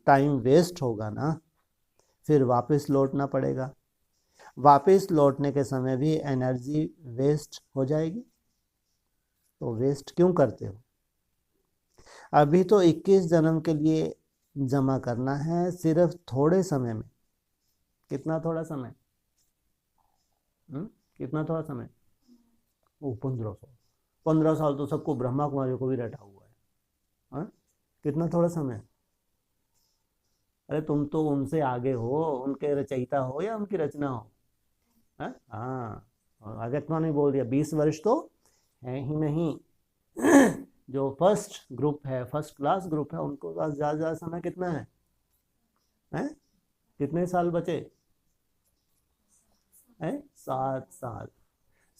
टाइम वेस्ट होगा ना, फिर वापस लौटना पड़ेगा। वापस लौटने के समय भी एनर्जी वेस्ट हो जाएगी। तो वेस्ट क्यों करते हो? अभी तो 21 जन्म के लिए जमा करना है, सिर्फ थोड़े समय में। कितना थोड़ा समय? कितना थोड़ा समय? वो 15 साल तो सबको, ब्रह्मा कुमारियों को भी रटा हुआ है। हा? कितना थोड़ा समय? अरे तुम तो उनसे आगे हो, उनके रचयिता हो या उनकी रचना हो? हाँ, आगे इतना नहीं बोल दिया, 20 वर्ष तो है ही नहीं। जो फर्स्ट ग्रुप है, फर्स्ट क्लास ग्रुप है, उनको पास ज्यादा समय कितना है? कितने साल बचे? 7 साल।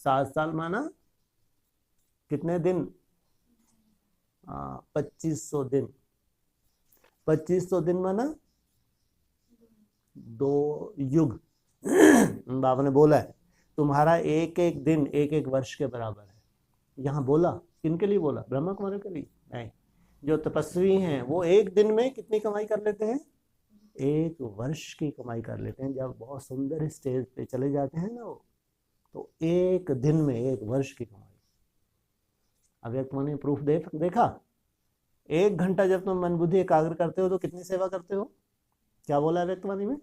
7 साल माना कितने दिन? 2500 दिन। 2500 दिन माना 2 युग। बाबा ने बोला है तुम्हारा एक एक दिन एक एक वर्ष के बराबर है। यहाँ बोला किनके लिए बोला? ब्रह्मा कुमारियों के लिए नहीं। जो तपस्वी हैं वो एक दिन में कितनी कमाई कर लेते हैं? 1 वर्ष की कमाई कर लेते हैं। जब बहुत सुंदर स्टेज पे चले जाते हैं ना वो, तो एक दिन में 1 वर्ष की कमाई। अव्यक्त वाणी प्रूफ देखा? 1 घंटा जब तुम मन बुद्धि एकाग्र करते हो तो कितनी सेवा करते हो? क्या बोला अव्यक्त वाणी में?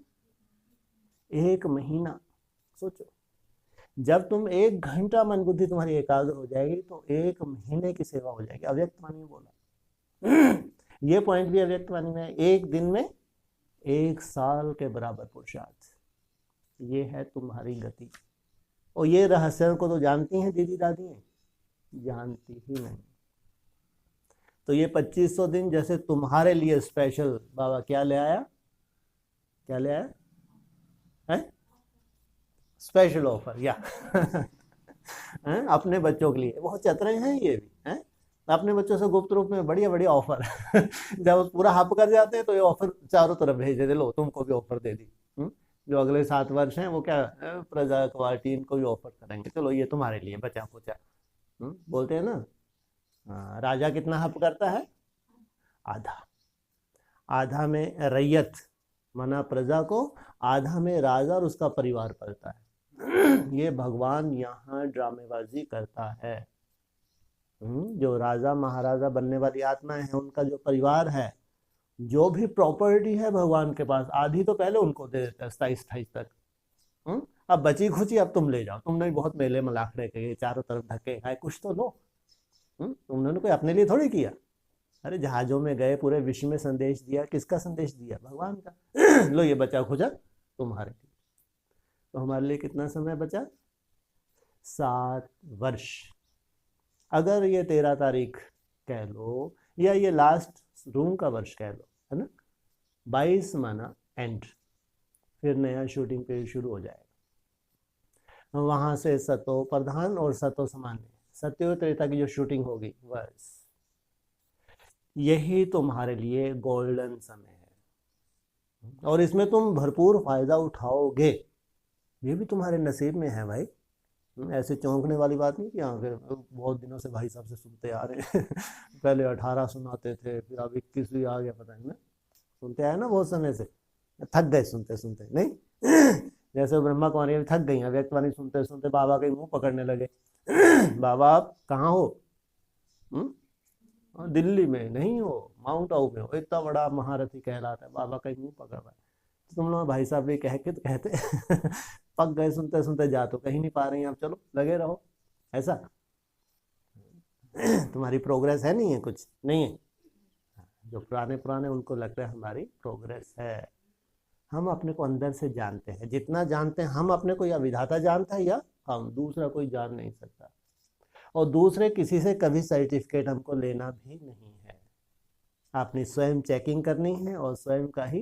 1 महीना। सोचो, जब तुम 1 घंटा मन बुद्धि तुम्हारी एकाग्र हो जाएगी तो 1 महीने की सेवा हो जाएगी। अव्यक्त वाणी में बोला। ये पॉइंट भी अव्यक्त वाणी में, एक दिन में 1 साल के बराबर पुरुषार्थ। ये है तुम्हारी गति। और ये रहस्य को तो जानती हैं दीदी दादी? जानती ही नहीं। तो ये 2500 दिन जैसे तुम्हारे लिए स्पेशल बाबा क्या ले आया? क्या ले आया है? स्पेशल ऑफर या अपने बच्चों के लिए। बहुत चतुरे हैं ये भी, हैं? अपने बच्चों से गुप्त रूप में बढ़िया बढ़िया ऑफर। जब पूरा हप कर जाते हैं तो ये ऑफर चारों तरफ भेज देते, लो तुमको भी ऑफर दे दी। जो अगले 7 वर्ष हैं वो क्या प्रजा क्वार्टीन को भी ऑफर करेंगे, चलो ये तुम्हारे लिए बचा खुचा। बोलते हैं ना, राजा कितना हप करता है? आधा। आधा में रैयत मना प्रजा को, आधा में राजा और उसका परिवार पलता है। ये भगवान यहाँ ड्रामेबाजी करता है। जो राजा महाराजा बनने वाली आत्मा है, उनका जो परिवार है, जो भी प्रॉपर्टी है भगवान के पास, आधी तो पहले उनको दे देता है 27-28 तक। अब बची खुची अब तुम ले जाओ। तुमने बहुत मेले मलाखड़े के चारों तरफ ढके है, कुछ तो लो। उन्होंने कोई अपने लिए थोड़ी किया। अरे जहाजों में गए, पूरे विश्व में संदेश दिया। किसका संदेश दिया? भगवान का। लो ये बचा खुचा तुम्हारे लिए। तो हमारे लिए कितना समय बचा? 7 वर्ष। अगर ये 13 तारीख कह लो या ये लास्ट रूम का वर्ष कह लो, है ना, 22 माना एंड, फिर नया शूटिंग पीरियड शुरू हो जाएगा। वहां से सतो प्रधान और सतो सामान्य, सत्यो त्रेता की जो शूटिंग होगी, बस यही तुम्हारे लिए गोल्डन समय है। और इसमें तुम भरपूर फायदा उठाओगे। ये भी तुम्हारे नसीब में है भाई। ऐसे चौंकने वाली बात नहीं कि हाँ बहुत दिनों से भाई साहब से सुनते आ रहे हैं। पहले 18 सुनाते थे, फिर अब 21 भी आ गया, पता नहीं ना। सुनते आए ना बहुत समय से, थक गए सुनते सुनते। नहीं, जैसे ब्रह्मा कुमारी अभी थक गई, व्यक्तवाणी सुनते सुनते बाबा के मुंह पकड़ने लगे। बाबा आप कहाँ हो? दिल्ली में नहीं हो, माउंट आबू में हो, इतना बड़ा महारथी कहलाता है, बाबा का मुंह पकड़ रहा है। तो तुम लोग भाई साहब भी कह के तो कहते पक गए, सुनते सुनते जा तो कहीं नहीं पा रही, आप चलो लगे रहो, ऐसा तुम्हारी प्रोग्रेस है नहीं है, कुछ नहीं है। जो पुराने पुराने उनको लगता है हमारी प्रोग्रेस है। हम अपने को अंदर से जानते हैं, जितना जानते हैं हम अपने को, या विधाता जानता है या हम, दूसरा कोई जान नहीं सकता। और दूसरे किसी से कभी सर्टिफिकेट हमको लेना भी नहीं है। आपने स्वयं चेकिंग करनी है और स्वयं का ही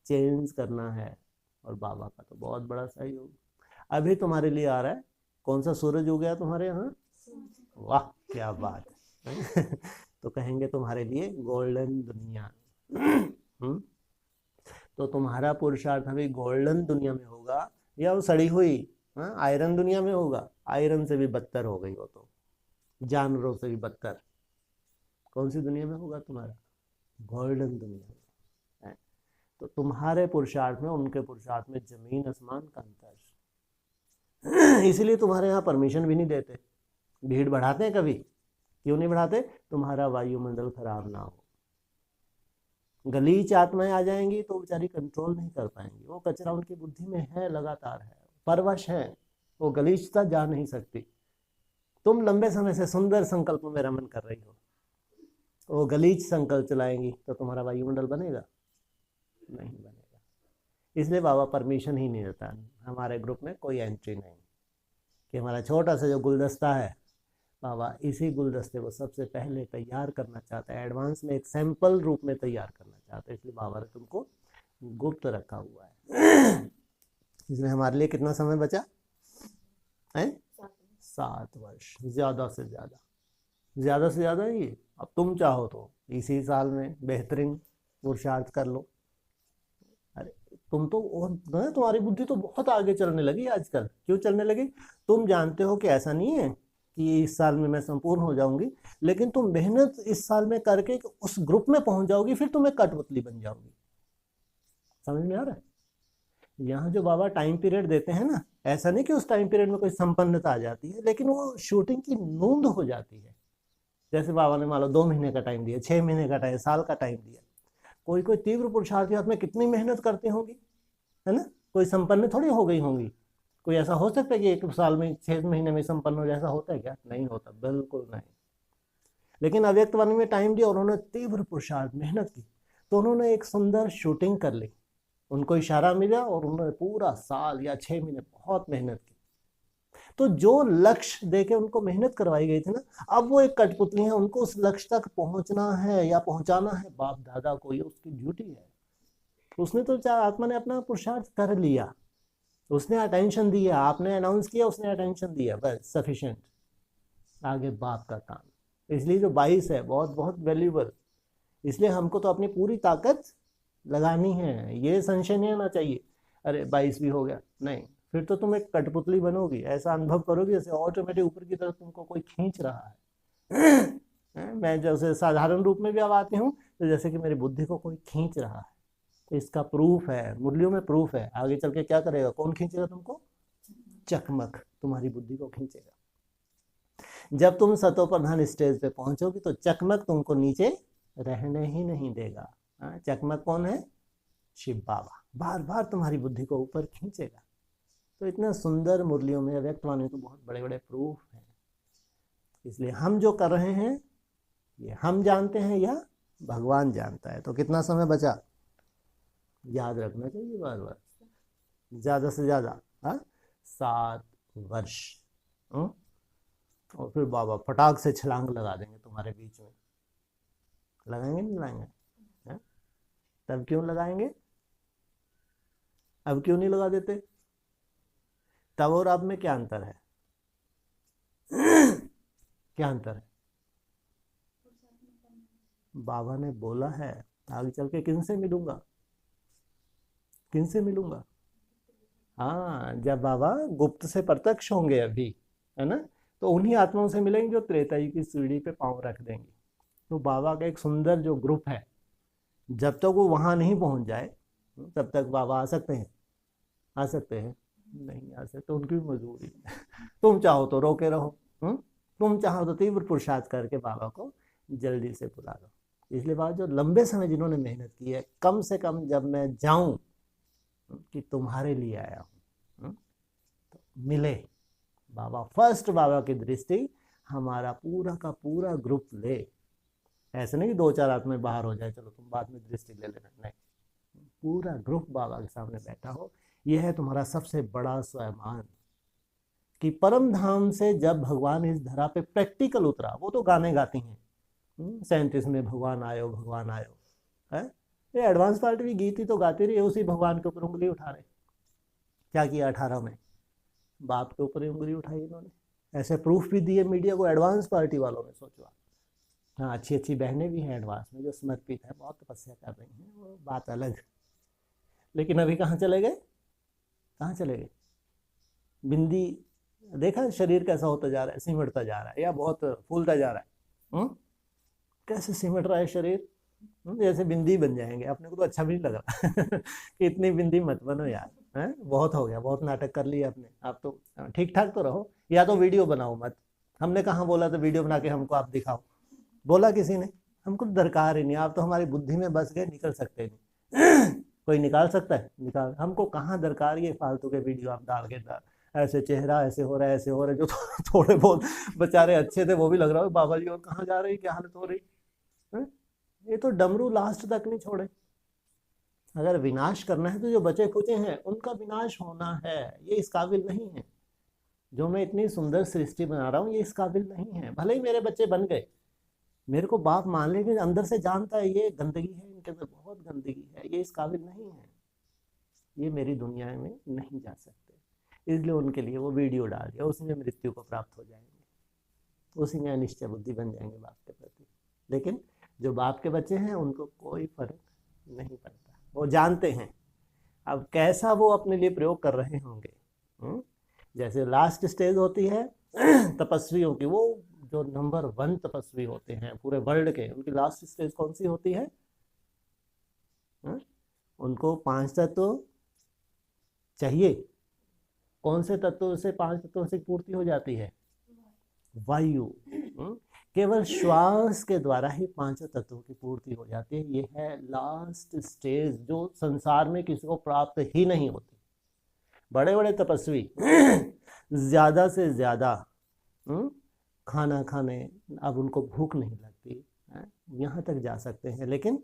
चेंज करना है। और बाबा का तो बहुत बड़ा सहयोग अभी तुम्हारे लिए आ रहा है। कौन सा सूरज उग गया तुम्हारे यहाँ? वाह क्या बात है। तो कहेंगे तुम्हारे लिए गोल्डन दुनिया। तो तुम्हारा पुरुषार्थ अभी गोल्डन दुनिया में होगा या वो सड़ी हुई आयरन दुनिया में होगा? आयरन से भी बदतर हो गई हो, तो जानवरों से भी बदतर। कौन सी दुनिया में होगा तुम्हारा? गोल्डन दुनिया में। तो तुम्हारे पुरुषार्थ में उनके पुरुषार्थ में जमीन आसमान का अंतर। इसलिए तुम्हारे यहाँ परमिशन भी नहीं देते। भीड़ बढ़ाते हैं कभी? क्यों नहीं बढ़ाते? तुम्हारा वायुमंडल खराब ना हो। गलीच आत्माएं आ जाएंगी तो बेचारी कंट्रोल नहीं कर पाएंगी। वो कचरा उनकी बुद्धि में है, लगातार है, परवश है, वो गलीचता जा नहीं सकती। तुम लंबे समय से सुंदर संकल्प में रमन कर रही हो, वो गलीच संकल्प चलाएंगी तो तुम्हारा वायुमंडल बनेगा? नहीं बनेगा। इसलिए बाबा परमिशन ही नहीं देता। हमारे ग्रुप में कोई एंट्री नहीं कि हमारा छोटा सा जो गुलदस्ता है, बाबा इसी गुलदस्ते को सबसे पहले तैयार करना चाहता है, एडवांस में एक सैंपल रूप में तैयार करना चाहता है। इसलिए बाबा ने तुमको गुप्त रखा हुआ है। इसलिए हमारे लिए कितना समय बचा है? 7 वर्ष। ज़्यादा से ज़्यादा ही। अब तुम चाहो तो इसी साल में बेहतरीन पुरुषार्थ कर लो। अरे तुम तो, तुम्हारी बुद्धि तो बहुत आगे चलने लगी आजकल। क्यों चलने लगी? तुम जानते हो कि ऐसा नहीं है कि इस साल में मैं संपूर्ण हो जाऊंगी, लेकिन तुम मेहनत इस साल में करके उस ग्रुप में पहुंच जाओगी, फिर तुम्हें कठपुतली बन जाओगी। समझ में आ रहा है? यहाँ जो बाबा टाइम पीरियड देते हैं ना, ऐसा नहीं कि उस टाइम पीरियड में कोई संपन्नता आ जाती है, लेकिन वो शूटिंग की नूंद हो जाती है। जैसे बाबा ने मान लो 2 महीने का टाइम दिया, 6 महीने का टाइम, साल का टाइम दिया। कोई कोई तीव्र पुरुषार्थी हाथ में कितनी मेहनत करती होंगी, है ना? कोई संपन्न थोड़ी हो गई होंगी। कोई ऐसा हो सकता है कि 1 साल में 6 महीने में संपन्न हो, जैसा होता है क्या? नहीं होता, बिल्कुल नहीं। लेकिन अव्यक्त वाणी में टाइम दिया और उन्होंने तीव्र पुरुषार्थ मेहनत की, तो उन्होंने एक सुंदर शूटिंग कर ली। उनको इशारा मिला और उन्होंने पूरा साल या 6 महीने बहुत मेहनत की। तो जो लक्ष्य देके उनको मेहनत करवाई गई थी ना, अब वो एक कठपुतली है, उनको उस लक्ष्य तक पहुंचना है या पहुंचाना है। बाप दादा को ये उसकी ड्यूटी है। उसने तो आत्मा ने अपना पुरुषार्थ कर लिया, उसने अटेंशन दिया, आपने अनाउंस किया, उसने अटेंशन दिया, बस सफिशिएंट। आगे बाप का काम। इसलिए जो 22 है बहुत बहुत वैल्यूबल। इसलिए हमको तो अपनी पूरी ताकत लगानी है। ये संशय नहीं आना चाहिए अरे 22 भी हो गया, नहीं। फिर तो तुम एक कठपुतली बनोगी, ऐसा अनुभव करोगी जैसे ऑटोमेटिक ऊपर की तरफ तुमको कोई खींच रहा है। मैं जैसे साधारण रूप में भी अब आती हूँ तो जैसे कि मेरी बुद्धि को कोई खींच रहा है। तो इसका प्रूफ है, मुरलियों में प्रूफ है। आगे चल के क्या करेगा? कौन खींचेगा तुमको? चकमक तुम्हारी बुद्धि को खींचेगा। जब तुम सतो प्रधान स्टेज पे पहुंचोगी तो चकमक तुमको नीचे रहने ही नहीं देगा। चकमक कौन है? शिव बाबा। बार बार तुम्हारी बुद्धि को ऊपर खींचेगा। तो इतना सुंदर मुरलियों में व्यक्त वाणी तो बहुत बड़े बड़े प्रूफ हैं। इसलिए हम जो कर रहे हैं ये हम जानते हैं या भगवान जानता है। तो कितना समय बचा? याद रखना चाहिए बार बार, ज्यादा से ज्यादा 7 वर्ष। और फिर बाबा फटाक से छलांग लगा देंगे तुम्हारे बीच में। लगाएंगे नहीं लगाएंगे? तब क्यों लगाएंगे? अब क्यों नहीं लगा देते? तब और अब में क्या अंतर है? क्या अंतर है? बाबा ने बोला है आगे चल के किनसे मिलूंगा, किनसे मिलूंगा? हाँ, जब बाबा गुप्त से प्रत्यक्ष होंगे अभी, है ना, तो उन्हीं आत्माओं से मिलेंगे जो त्रेता युग की सीढ़ी पे पांव रख देंगे। तो बाबा का एक सुंदर जो ग्रुप है, जब तक वो वहां नहीं पहुंच जाए तब तक बाबा आ सकते हैं, आ सकते हैं। नहीं आ सकते, उनकी भी मजबूरी है। तुम चाहो तो रोके रहो, तुम चाहो तो तीव्र पुरुषार्थ करके बाबा को जल्दी से बुला लो। इसलिए बाबा जो लंबे समय जिन्होंने मेहनत की है, कम से कम जब मैं जाऊं कि तुम्हारे लिए आया हूं, तो मिले बाबा। फर्स्ट बाबा की दृष्टि हमारा पूरा का पूरा ग्रुप ले। ऐसे नहीं कि 2-4 आदमी बाहर हो जाए, चलो तुम बाद में दृष्टि ले लेना, नहीं, पूरा ग्रुप बाबा के सामने बैठा हो। यह है तुम्हारा सबसे बड़ा स्वयंमान कि परम धाम से जब भगवान इस धरा पे प्रैक्टिकल उतरा। वो तो गाने गाती हैं 37 में भगवान आयो भगवान आयो है, ये एडवांस पार्टी भी गीत ही तो गाती रही, उसी भगवान के ऊपर उंगली उठा रहे। क्या किया 18 में? बाप के ऊपर ही उंगली उठाई इन्होंने। ऐसे प्रूफ भी दिए मीडिया को, एडवांस पार्टी वालों ने। सोचो। हाँ, अच्छी अच्छी बहनें भी हैं एडवांस में जो समर्पित है, बहुत तपस्या कर रही हैं, वो बात अलग। लेकिन अभी कहाँ चले गए, कहाँ चले गए? बिंदी देखा शरीर कैसा होता जा रहा है, सिमटता जा रहा है या बहुत फूलता जा रहा है। कैसे सिमट रहा है शरीर, जैसे बिंदी बन जाएंगे। अपने को तो अच्छा भी नहीं लग रहा कि इतनी बिंदी मत बनो यार, है? बहुत हो गया, बहुत नाटक कर लिया आपने। आप तो ठीक ठाक तो रहो, या तो वीडियो बनाओ मत। हमने कहाँ बोला था वीडियो बना के हमको आप दिखाओ? बोला किसी ने? हमको दरकार ही नहीं। आप तो हमारी बुद्धि में बस गए, निकल सकते नहीं कोई निकाल सकता है? निकाल। हमको कहाँ दरकार ये फालतू के वीडियो आप डाल के ऐसे चेहरा ऐसे हो रहा है, ऐसे हो रहा है। जो थोड़े बहुत बेचारे अच्छे थे वो भी लग रहा है बाबा जी और कहाँ जा रही, क्या हालत हो रही है? ये तो डमरू लास्ट तक नहीं छोड़े। अगर विनाश करना है तो जो बचे खुचे हैं उनका विनाश होना है। ये इस काबिल नहीं है। जो मैं इतनी सुंदर सृष्टि बना रहा हूँ ये इस काबिल नहीं है। भले ही मेरे बच्चे बन गए, मेरे को बाप मान लेकिन अंदर से जानता है ये गंदगी है, इनके अंदर बहुत गंदगी है, ये इस काबिल नहीं है, ये मेरी दुनिया में नहीं जा सकते। इसलिए उनके लिए वो वीडियो डाल दिया, उसी में मृत्यु को प्राप्त हो जाएंगे, उसी में अनिश्चय बुद्धि बन जाएंगे बाप के प्रति। लेकिन जो बाप के बच्चे हैं उनको कोई फर्क नहीं पड़ता, वो जानते हैं। अब कैसा वो अपने लिए प्रयोग कर रहे होंगे। जैसे लास्ट स्टेज होती है तपस्वियों की, वो जो नंबर 1 तपस्वी होते हैं पूरे वर्ल्ड के, उनकी लास्ट स्टेज कौन सी होती है? उनको 5 तत्व चाहिए। कौन से तत्वों से 5 तत्वों से पूर्ति हो जाती है? वायु। केवल श्वास के द्वारा ही 5 तत्वों की पूर्ति हो जाती है। ये है लास्ट स्टेज जो संसार में किसी को प्राप्त ही नहीं होती। बड़े बड़े तपस्वी ज्यादा से ज्यादा खाना खाने, अब उनको भूख नहीं लगती, यहाँ तक जा सकते हैं। लेकिन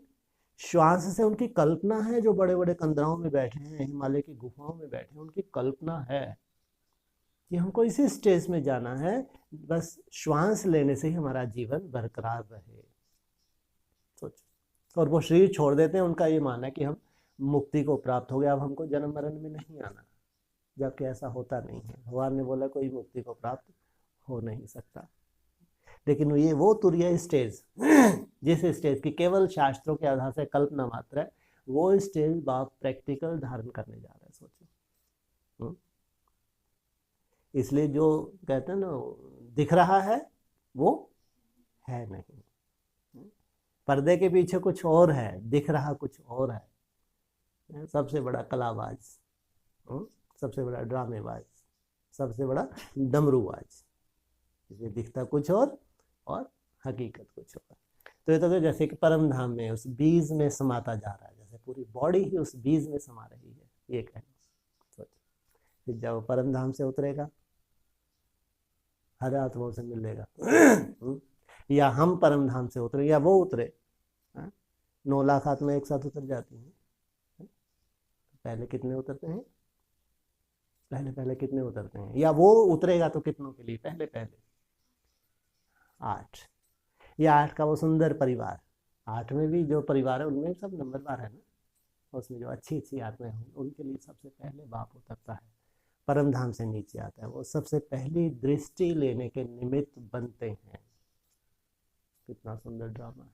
श्वास से उनकी कल्पना है, जो बड़े बड़े कंदराओं में बैठे हैं, हिमालय की गुफाओं में बैठे हैं, उनकी कल्पना है कि हमको इसी स्टेज में जाना है, बस श्वास लेने से ही हमारा जीवन बरकरार रहे। सोचो। और वो शरीर छोड़ देते हैं, उनका ये मानना है कि हम मुक्ति को प्राप्त हो गया, अब हमको जन्म मरण में नहीं आना, जबकि ऐसा होता नहीं है। भगवान ने बोला कोई मुक्ति को प्राप्त हो नहीं सकता। लेकिन ये वो तुरीय स्टेज जिस स्टेज की केवल शास्त्रों के आधार से कल्पना मात्र है, वो स्टेज बाप प्रैक्टिकल धारण करने जा रहा है। सोचो। इसलिए जो कहते हैं ना दिख रहा है वो है नहीं, पर्दे के पीछे कुछ और है, दिख रहा कुछ और है। सबसे बड़ा कलाबाज, सबसे बड़ा ड्रामेबाज, सबसे बड़ा डमरूबाज, इसलिए दिखता कुछ और हकीकत कुछ और। तो ये तो जैसे कि परम धाम में उस बीज में समाता जा रहा है, जैसे पूरी बॉडी ही उस बीज में समा रही है, ये कहना। सोचो, फिर जब परम धाम से उतरेगा हर आत्माओं से मिलेगा या हम परम धाम से उतरे या वो उतरे, 9 लाख आत्मा एक साथ उतर जाती हैं। पहले कितने उतरते हैं? पहले कितने उतरते हैं? या वो उतरेगा तो कितनों के लिए? पहले 8। या 8 का वो सुंदर परिवार, 8 में भी जो परिवार है उनमें सब नंबरवार है ना, उसमें जो अच्छी अच्छी आत्माएं होंगी उनके लिए सबसे पहले बाप उतरता है, परम धाम से नीचे आता है। वो सबसे पहली दृष्टि लेने के निमित्त बनते हैं। कितना सुंदर ड्रामा है।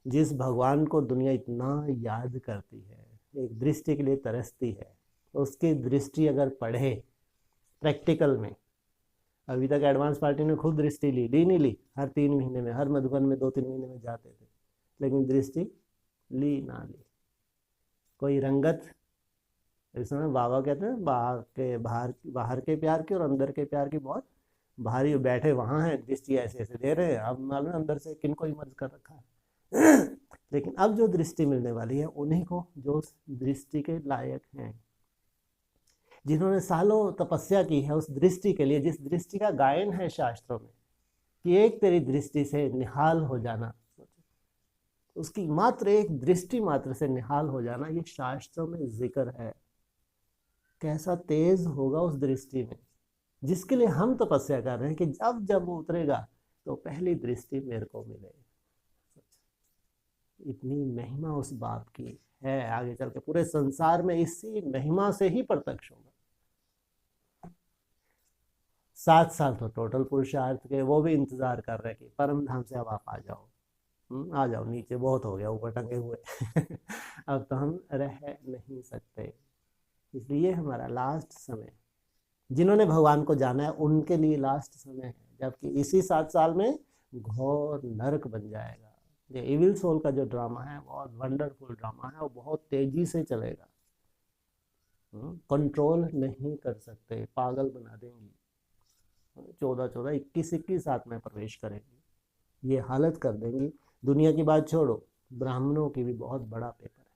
जिस भगवान को दुनिया इतना याद करती है, एक दृष्टि के लिए तरसती है, उसकी दृष्टि अगर पढ़े प्रैक्टिकल में, अभी तक एडवांस पार्टी ने खुद दृष्टि ली नहीं ली, हर 3 महीने में, हर मधुबन में 2-3 महीने में जाते थे, लेकिन दृष्टि ली ना ली। कोई रंगत इस समय बाबा कहते हैं बाहर के प्यार की और अंदर के प्यार की बहुत भारी, बैठे वहां है, दृष्टि ऐसे ऐसे दे रहे हैं, अब मालूम है अंदर से किनको ही मर्ज कर रखा है। लेकिन अब जो दृष्टि मिलने वाली है उन्हीं को जो उस दृष्टि के लायक हैं, जिन्होंने सालों तपस्या की है उस दृष्टि के लिए, जिस दृष्टि का गायन है शास्त्रों में कि एक तेरी दृष्टि से निहाल हो जाना, उसकी मात्र एक दृष्टि मात्र से निहाल हो जाना, ये शास्त्रों में जिक्र है। कैसा तेज होगा उस दृष्टि में, जिसके लिए हम तपस्या कर रहे हैं कि जब जब वो उतरेगा तो पहली दृष्टि मेरे को मिले। इतनी महिमा उस बाप की है, आगे चल के पूरे संसार में इसी महिमा से ही प्रत्यक्ष होगा। 7 साल तो टोटल पुरुषार्थ के, वो भी इंतजार कर रहे हैं कि परम धाम से अब आप आ जाओ, आ जाओ, नीचे बहुत हो गया ऊपर टंगे हुए। अब तो हम रह नहीं सकते, इसलिए हमारा लास्ट समय, जिन्होंने भगवान को जाना है उनके लिए लास्ट समय है, जबकि इसी 7 साल में घोर नरक बन जाएगा। ये इविल सोल का जो ड्रामा है बहुत वंडरफुल ड्रामा है, वो बहुत तेजी से चलेगा, कंट्रोल नहीं कर सकते, पागल बना देंगी। 14 21 हाथ में प्रवेश करेंगी, ये हालत कर देंगी। दुनिया की बात छोड़ो, ब्राह्मणों की भी बहुत बड़ा पेपर है।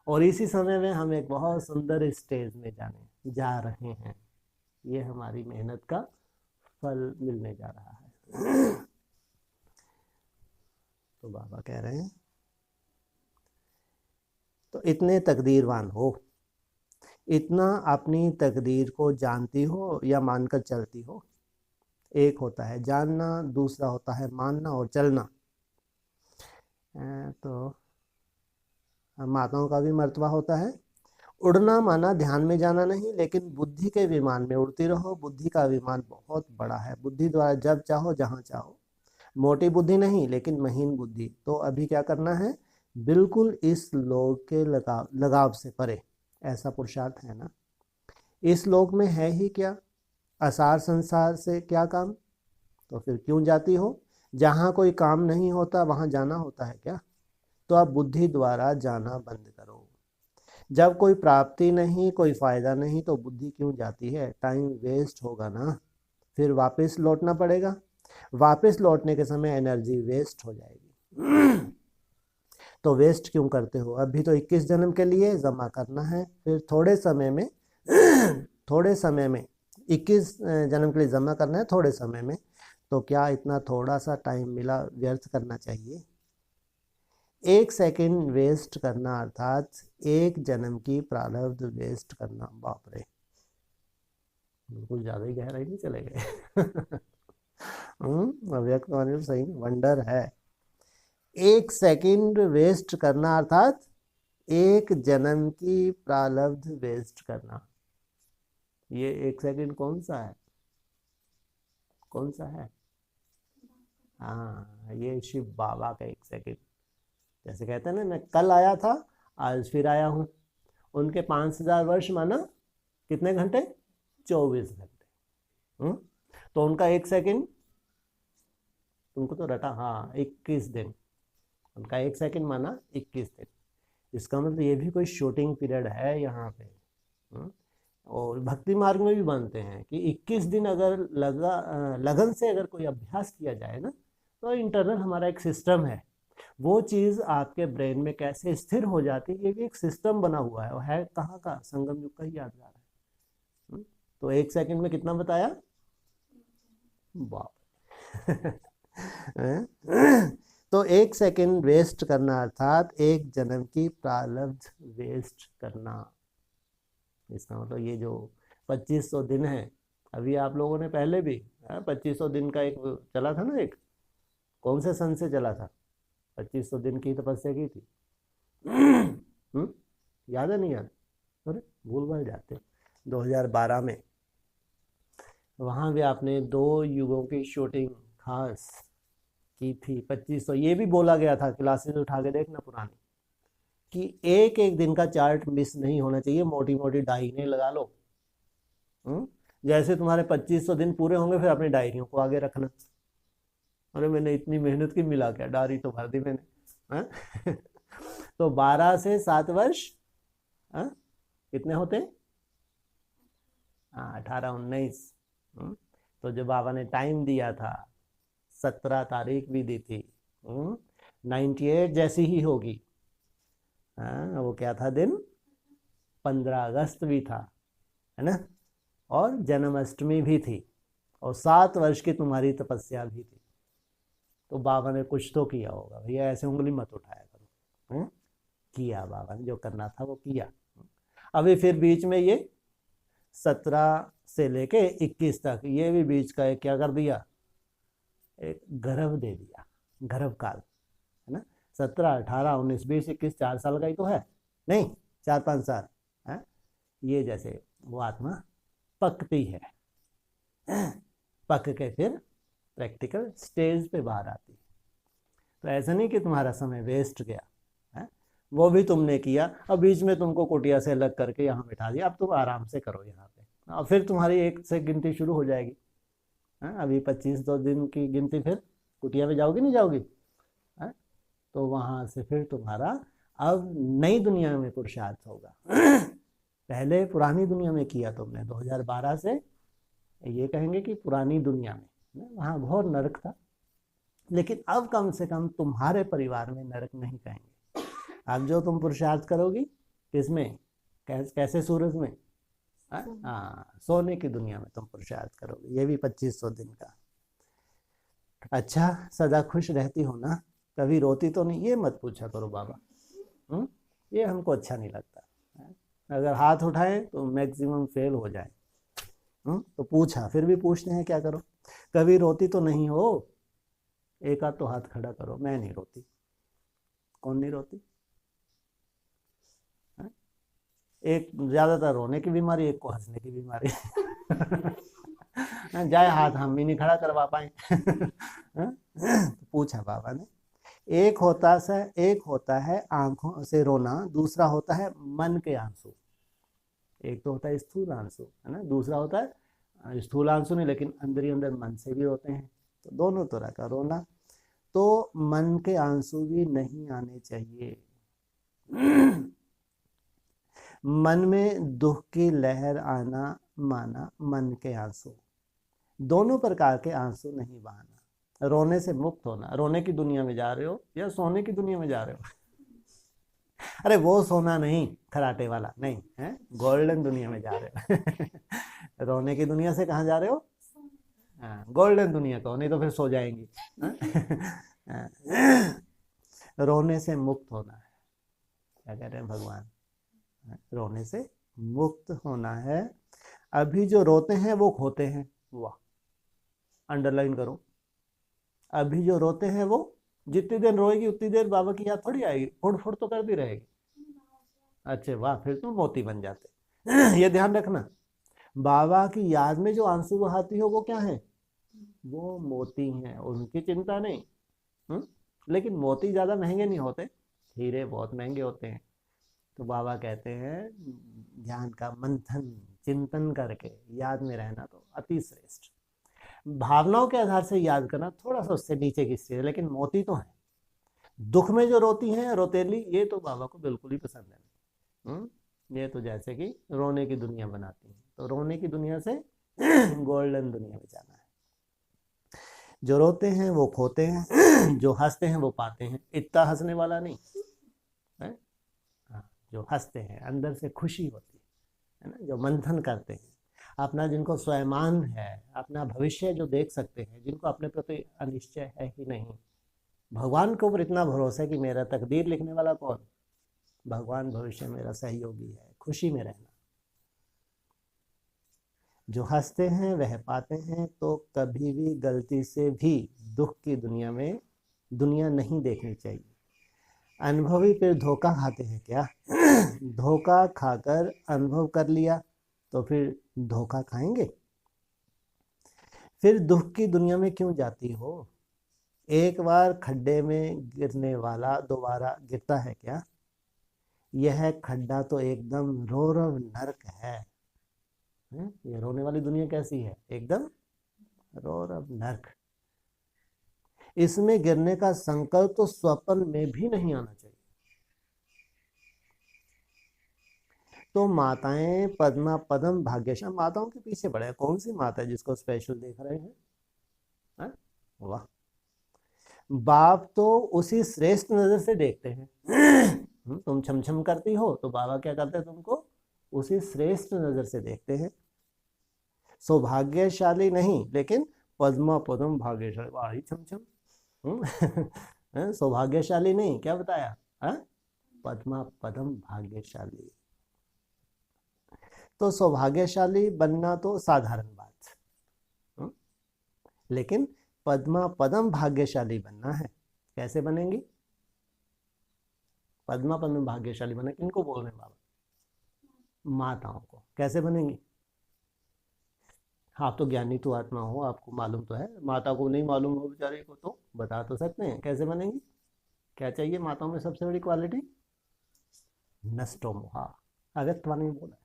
और इसी समय में हम एक बहुत सुंदर स्टेज में जाने जा रहे हैं, ये हमारी मेहनत का फल मिलने जा रहा है। तो बाबा कह रहे हैं तो इतने तकदीरवान हो, इतना अपनी तकदीर को जानती हो या मानकर चलती हो। एक होता है जानना, दूसरा होता है मानना और चलना। तो माताओं का भी मर्तबा होता है। उड़ना माना ध्यान में जाना नहीं, लेकिन बुद्धि के विमान में उड़ती रहो। बुद्धि का विमान बहुत बड़ा है, बुद्धि द्वारा जब चाहो जहाँ चाहो। मोटी बुद्धि नहीं, लेकिन महीन बुद्धि। तो अभी क्या करना है, बिल्कुल इस लोक के लगाव से परे, ऐसा पुरुषार्थ है ना। इस लोक में है ही क्या, असार संसार से क्या काम, तो फिर क्यों जाती हो। जहाँ कोई काम नहीं होता वहाँ जाना होता है क्या। तो आप बुद्धि द्वारा जाना बंद करो। जब कोई प्राप्ति नहीं, कोई फायदा नहीं, तो बुद्धि क्यों जाती है, टाइम वेस्ट होगा ना, फिर वापस लौटना पड़ेगा। वापस लौटने के समय एनर्जी वेस्ट हो जाएगी। तो वेस्ट क्यों करते हो, अभी तो 21 जन्म के लिए जमा करना है, फिर थोड़े समय में थोड़े समय में 21 जन्म के लिए जमा करना है थोड़े समय में। तो क्या इतना थोड़ा सा टाइम मिला व्यर्थ करना चाहिए। 1 सेकंड वेस्ट करना अर्थात 1 जन्म की प्रारब्ध वेस्ट करना। बाप रे, बिल्कुल ज्यादा ही गहराई नहीं चले गए। अव्यक्त वाणी तो सही वंडर है। 1 सेकंड वेस्ट करना अर्थात 1 जन्म की प्रारब्ध वेस्ट करना। ये 1 सेकंड कौन सा है, कौन सा है। हाँ, ये शिव बाबा का 1 सेकंड। जैसे कहते हैं ना, मैं कल आया था आज फिर आया हूँ। उनके 5000 वर्ष माना कितने घंटे, 24 घंटे। तो उनका 1 सेकंड तुमको तो रटा, हाँ 21 दिन। उनका 1 सेकंड माना 21 दिन। इसका मतलब ये भी कोई शूटिंग पीरियड है यहाँ पे। और भक्ति मार्ग में भी मानते हैं कि 21 दिन अगर लगन से अगर कोई अभ्यास किया जाए ना, तो इंटरनल हमारा एक सिस्टम है, वो चीज़ आपके ब्रेन में कैसे स्थिर हो जाती है, ये भी एक सिस्टम बना हुआ है। वो है कहाँ का, संगम युग का ही यादगार है। तो 1 सेकंड में कितना बताया, बाप। तो 1 सेकंड वेस्ट करना अर्थात 1 जन्म की प्रारब्ध वेस्ट करना। इसका मतलब ये जो 2500 दिन है, अभी आप लोगों ने पहले भी 2500 दिन का एक चला था ना, एक कौन से सन से चला था, 2500 दिन की तपस्या की थी। याद है नहीं याद, अरे भूल भाल जाते। 2012 में वहाँ भी आपने 2 युगों की शूटिंग खास की थी। 2500 ये भी बोला गया था, क्लासेस उठा के देखना पुरानी, कि एक एक दिन का चार्ट मिस नहीं होना चाहिए, मोटी मोटी डायरी लगा लो। जैसे तुम्हारे 2500 दिन पूरे होंगे फिर अपनी डायरियों को आगे रखना। अरे मैंने इतनी मेहनत की, मिला क्या, डायरी तो भर दी मैंने। तो 12 से 7 वर्ष कितने होते? हाँ, 18-19। तो जो बाबा ने टाइम दिया था, 17 तारीख भी दी थी, 98 जैसी ही होगी। हाँ, वो क्या था दिन? 15 अगस्त भी था, है ना? और जन्माष्टमी भी थी, और 7 वर्ष की तुम्हारी तपस्या भी थी। तो बाबा ने कुछ तो किया होगा भैया, ऐसे उंगली मत उठाया करो। किया, बाबा ने जो करना था वो किया। अभी फिर बीच में ये 17 से लेके 21 तक ये भी बीच का एक क्या कर दिया, एक गर्भ दे दिया, गर्भ काल, है ना? 17, 18, 19, 20, 21, 4 साल का ही तो है, नहीं 4-5 साल है। ये जैसे वो आत्मा पकती है, पक के फिर प्रैक्टिकल स्टेज पे बाहर आती है। तो ऐसा नहीं कि तुम्हारा समय वेस्ट गया है, वो भी तुमने किया। अब बीच में तुमको कुटिया से अलग करके यहाँ बिठा दिया, अब तुम आराम से करो यहाँ पे, और फिर तुम्हारी 1 से गिनती शुरू हो जाएगी। अभी 25 दिन की गिनती, फिर कुटिया में जाओगी नहीं जाओगी? तो वहाँ से फिर तुम्हारा अब नई दुनिया में पुरुषार्थ होगा। पहले पुरानी दुनिया में किया तुमने, 2012 से ये कहेंगे कि पुरानी दुनिया में, वहाँ बहुत नरक था, लेकिन अब कम से कम तुम्हारे परिवार में नरक नहीं कहेंगे। अब जो तुम पुरुषार्थ करोगी किसमें, कैसे सूरज में? हाँ, सोने की दुनिया में तुम पुरुषार्थ करोगे, ये भी 2500 दिन का। अच्छा, सदा खुश रहती हो ना, कभी रोती तो नहीं? ये मत पूछा करो बाबा, ये हमको अच्छा नहीं लगता। अगर हाथ उठाए तो मैक्सिमम फेल हो जाए। तो पूछा, फिर भी पूछते हैं, क्या करो? कभी रोती तो नहीं हो? एक आध तो हाथ खड़ा करो। मैं नहीं रोती। कौन नहीं रोती? एक ज्यादातर रोने की बीमारी, एक को हंसने की बीमारी। जाए हाथ हम भी नहीं खड़ा करवा पाए। तो पूछा बाबा ने, एक होता है आंखों से रोना, दूसरा होता है मन के आंसू। एक तो होता है स्थूल आंसू, है ना, दूसरा होता है स्थूल आंसू नहीं, लेकिन अंदर ही अंदर मन से भी होते हैं। तो दोनों तरह का रोना। तो मन के आंसू भी नहीं आने चाहिए। मन में दुख की लहर आना माना मन के आंसू। दोनों प्रकार के आंसू नहीं बहाना। रोने से मुक्त होना, रोने की दुनिया में जा रहे हो या सोने की दुनिया में जा रहे हो? अरे वो सोना नहीं, खराटे वाला नहीं है, गोल्डन दुनिया में जा रहे हो। रोने की दुनिया से कहाँ जा रहे हो? हाँ, गोल्डन दुनिया को, नहीं तो फिर सो जाएंगी। रोने से मुक्त होना है, क्या कह रहे हैं भगवान? रोने से मुक्त होना है। अभी जो रोते हैं वो खोते हैं। वाह, अंडरलाइन करो। अभी जो रोते हैं वो, जितनी देर रोएगी उतनी देर बाबा की याद थोड़ी आएगी, फुड़ फुड़ तो करती रहेगी। अच्छे, वाह, फिर तो मोती बन जाते। ये ध्यान रखना, बाबा की याद में जो आंसू बहाती हो वो क्या है? वो मोती हैं, उनकी चिंता नहीं। लेकिन मोती ज्यादा महंगे नहीं होते, हीरे बहुत महंगे होते हैं। तो बाबा कहते हैं ज्ञान का मंथन चिंतन करके याद में रहना तो अति श्रेष्ठ। भावनाओं के आधार से याद करना थोड़ा सा उससे नीचे की स्थिति है, लेकिन मोती तो है। दुख में जो रोती हैं रोतेली, ये तो बाबा को बिल्कुल ही पसंद है। ये तो जैसे कि रोने की दुनिया बनाती है, तो रोने की दुनिया से गोल्डन दुनिया में जाना है। जो रोते हैं वो खोते हैं, जो हंसते हैं वो पाते हैं। इतना हंसने वाला नहीं है, जो हंसते हैं, अंदर से खुशी होती है ना, जो मंथन करते हैं अपना, जिनको स्वयमान है, अपना भविष्य जो देख सकते हैं, जिनको अपने प्रति अनिश्चय है ही नहीं। भगवान के ऊपर इतना भरोसा है कि मेरा तकदीर लिखने वाला कौन? भगवान भविष्य मेरा सहयोगी है। खुशी में रहना। जो हंसते हैं वह पाते हैं, तो कभी भी गलती से भी दुख की दुनिया में दुनिया नहीं देखनी चाहिए। अनुभवी फिर धोखा खाते हैं क्या? धोखा खाकर अनुभव कर लिया तो फिर धोखा खाएंगे? फिर दुख की दुनिया में क्यों जाती हो? एक बार खड्डे में गिरने वाला दोबारा गिरता है क्या? यह खड्डा तो एकदम रोरव नरक है। ये रोने वाली दुनिया कैसी है? एकदम रोरव नरक। इसमें गिरने का संकल्प तो स्वप्न में भी नहीं आना चाहिए। तो माताएं पद्मा पदम भाग्यशाली, माताओं के पीछे पड़े हैं। कौन सी माता है जिसको स्पेशल देख रहे हैं? हाँ? वाह। बाप तो उसी श्रेष्ठ नजर से देखते हैं। तुम छमछम करती हो तो बाबा क्या करते हैं? तुमको उसी श्रेष्ठ नजर से देखते हैं। सौभाग्यशाली नहीं, लेकिन पद्मा पदम भाग्यशाली, वाह ही छमछम। सौभाग्यशाली नहीं, क्या बताया? पद्मा पदम भाग्यशाली। तो सौभाग्यशाली बनना तो साधारण बात, लेकिन पद्मा पदम भाग्यशाली बनना है। कैसे बनेंगी? पद्मा पदम भाग्यशाली बने किनको बोल रहे हैं बाबा? माताओं को। कैसे बनेंगी? आप तो ज्ञानी तो आत्मा हो, आपको मालूम तो है। माता को नहीं मालूम हो बेचारे को तो बता तो सकते हैं कैसे बनेंगी। क्या चाहिए माताओं में सबसे बड़ी क्वालिटी? नष्टो मोहा। अगस्त्य ने बोला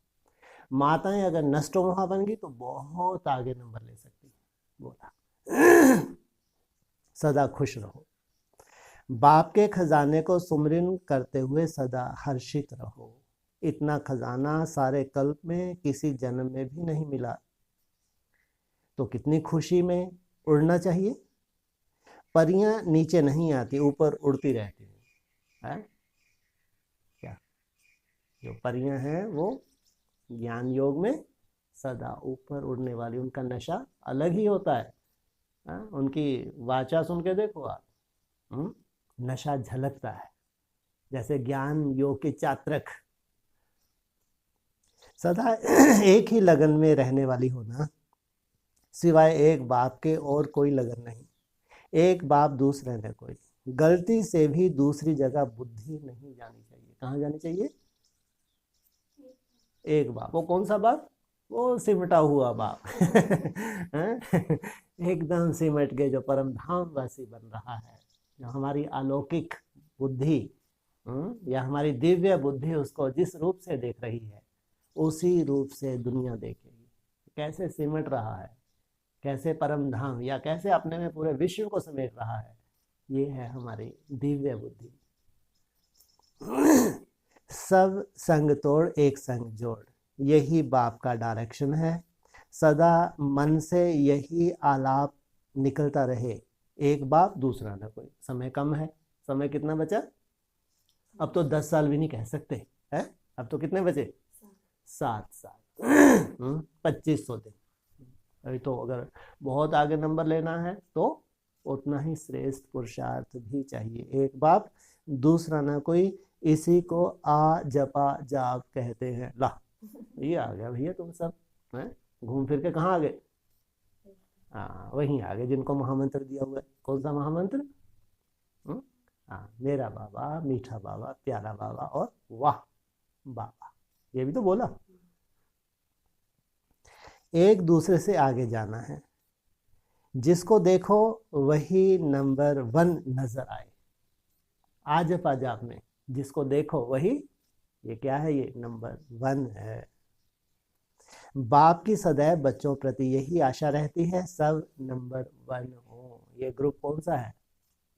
माताएं अगर नष्टो मोहा बन गई तो बहुत आगे नंबर ले सकती है। बोला सदा खुश रहो, बाप के खजाने को सुमरिन करते हुए सदा हर्षित रहो। इतना खजाना सारे कल्प में किसी जन्म में भी नहीं मिला, तो कितनी खुशी में उड़ना चाहिए। परियां नीचे नहीं आती, ऊपर उड़ती रहती है? क्या जो परियां हैं वो ज्ञान योग में सदा ऊपर उड़ने वाली, उनका नशा अलग ही होता है। उनकी वाचा सुन के देखो आप, नशा झलकता है जैसे ज्ञान योग के चात्रक। सदा एक ही लगन में रहने वाली होना, सिवाय एक बाप के और कोई लगन नहीं। एक बाप दूसरे में कोई, गलती से भी दूसरी जगह बुद्धि नहीं जानी चाहिए। कहाँ जानी चाहिए? एक बाप। वो कौन सा बाप? वो सिमटा हुआ बाप। एकदम सिमट के जो परम धाम वासी बन रहा है, जो हमारी अलौकिक बुद्धि या हमारी दिव्य बुद्धि उसको जिस रूप से देख रही है उसी रूप से दुनिया देखेगी। कैसे सिमट रहा है, कैसे परम धाम या कैसे अपने में पूरे विश्व को समेट रहा है, ये है हमारी दिव्य बुद्धि। सब संग तोड़ एक संग जोड़, यही बाप का डायरेक्शन है। सदा मन से यही आलाप निकलता रहे, एक बाप दूसरा न कोई। समय कम है, समय कितना बचा? अब तो 10 साल भी नहीं कह सकते है। अब तो कितने बचे? 7 साल। 2500 दिन। अभी तो अगर बहुत आगे नंबर लेना है तो उतना ही श्रेष्ठ पुरुषार्थ भी चाहिए। एक बाप दूसरा ना कोई, इसी को आ जपा जाप कहते हैं। ला ये आ गया भैया, तुम सब घूम फिर के कहाँ आ गए? हाँ वहीं आ गए जिनको महामंत्र दिया हुआ है। कौन सा महामंत्र? मेरा बाबा, मीठा बाबा, प्यारा बाबा और वाह बाबा, ये भी तो बोला। एक दूसरे से आगे जाना है, जिसको देखो वही नंबर 1 नजर आए। आज पाजाब में जिसको देखो वही, ये क्या है? ये नंबर 1 है। बाप की सदैव बच्चों प्रति यही आशा रहती है, सब नंबर 1 हो। ये ग्रुप कौन सा है?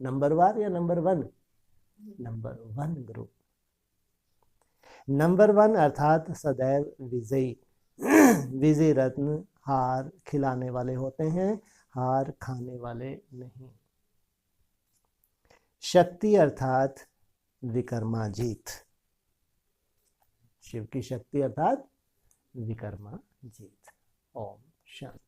नंबर 1 या नंबर 1? Number 1 group. नंबर 1 अर्थात सदैव विजयी। विजय रत्न हार खिलाने वाले होते हैं, हार खाने वाले नहीं। शक्ति अर्थात विकर्मा जीत। शिव की शक्ति अर्थात विकर्मा जीत। ओम शांति।